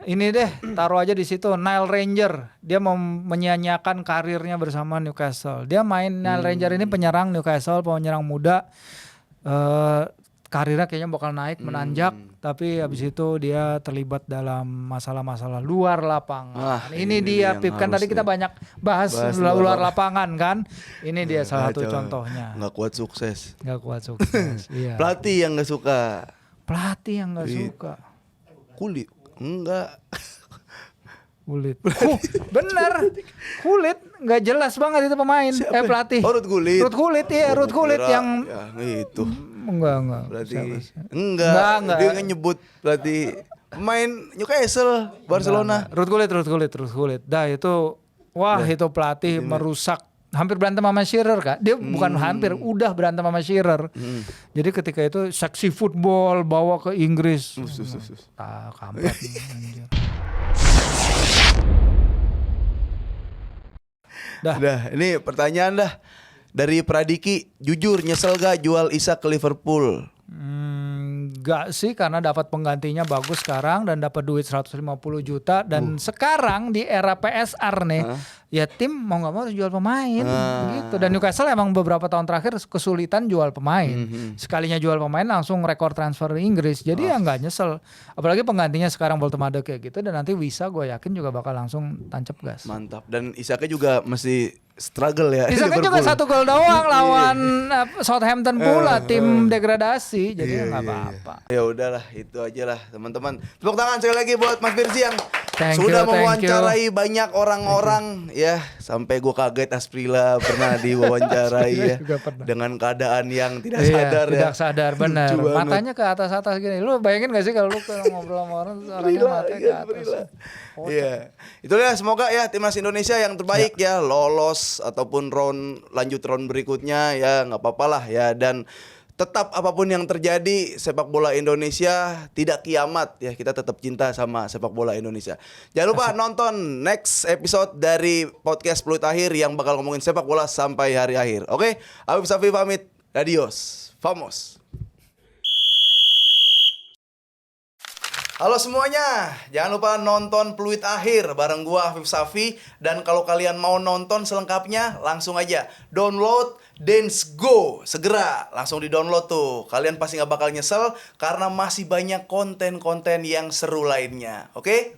Ini deh, taruh aja di situ. Nile Ranger, dia mau menyia-nyiakan karirnya bersama Newcastle. Dia main Nile Ranger ini penyerang Newcastle, penyerang muda. Karirnya kayaknya bakal naik, menanjak. Tapi habis itu dia terlibat dalam masalah-masalah luar lapangan. Ini dia, Pip. Kan tadi kita banyak bahas luar lapangan kan. Ini dia salah satu contohnya. Nggak kuat sukses. Iya. Pelatih yang nggak suka. Suka. Kulit. Enggak. Kulit. Bener. Kulit nggak jelas banget itu pemain. Pelatih. Oh, Ruud Gullit. Ruud Gullit iya, Ruud Gullit Kira, yang ya, itu. enggak. Berarti Siapa? enggak. Enggak. Dia nggak nyebut berarti pemain Newcastle, Barcelona. Ruud Gullit. Dah itu itu pelatih merusak, hampir berantem sama Shearer Kak. Dia bukan hampir, udah berantem sama Shearer. Jadi ketika itu seksi football bawa ke Inggris. Kampret. Anjir. Dah, ini pertanyaan dah dari Pradiki, jujur nyesel gak jual Isak ke Liverpool? Enggak sih, karena dapat penggantinya bagus sekarang dan dapat duit 150 juta dan sekarang di era PSR nih ya tim mau nggak mau harus jual pemain gitu. Dan Newcastle emang beberapa tahun terakhir kesulitan jual pemain. Sekalinya jual pemain langsung rekor transfer Inggris. Jadi ya nggak nyesel. Apalagi penggantinya sekarang Boltemade kayak gitu dan nanti Wisa gue yakin juga bakal langsung tancap gas. Mantap. Dan Isaknya juga mesti struggle ya. Isaknya juga 1 gol doang lawan Southampton pula tim degradasi. Jadi nggak apa-apa. Ya udahlah, itu aja lah teman-teman. Tepuk tangan sekali lagi buat Mas Firzi yang Thank sudah you. mewawancarai banyak orang-orang ya, sampai gue kaget Asprilla pernah diwawancarai ya juga pernah. dengan keadaan yang tidak sadar ya. Tidak sadar benar. Lucu banget. Matanya ke atas-atas gini. Lu bayangin gak sih kalau lu ngobrol sama orang orangnya matanya ke atas. Iya. Itulah, semoga ya timnas Indonesia yang terbaik ya lolos ataupun lanjut round berikutnya ya, nggak apa-apa lah ya. Dan tetap apapun yang terjadi, sepak bola Indonesia tidak kiamat ya. Kita tetap cinta sama sepak bola Indonesia. Jangan lupa nonton next episode dari podcast Peluit Akhir yang bakal ngomongin sepak bola sampai hari akhir. Oke, Afif Safi pamit. Adios. Vamos. Halo semuanya, jangan lupa nonton Peluit Akhir bareng gua Afif Safi. Dan kalau kalian mau nonton selengkapnya, langsung aja download Dance Go. Segera langsung di-download tuh. Kalian pasti gak bakal nyesel karena masih banyak konten-konten yang seru lainnya. Oke?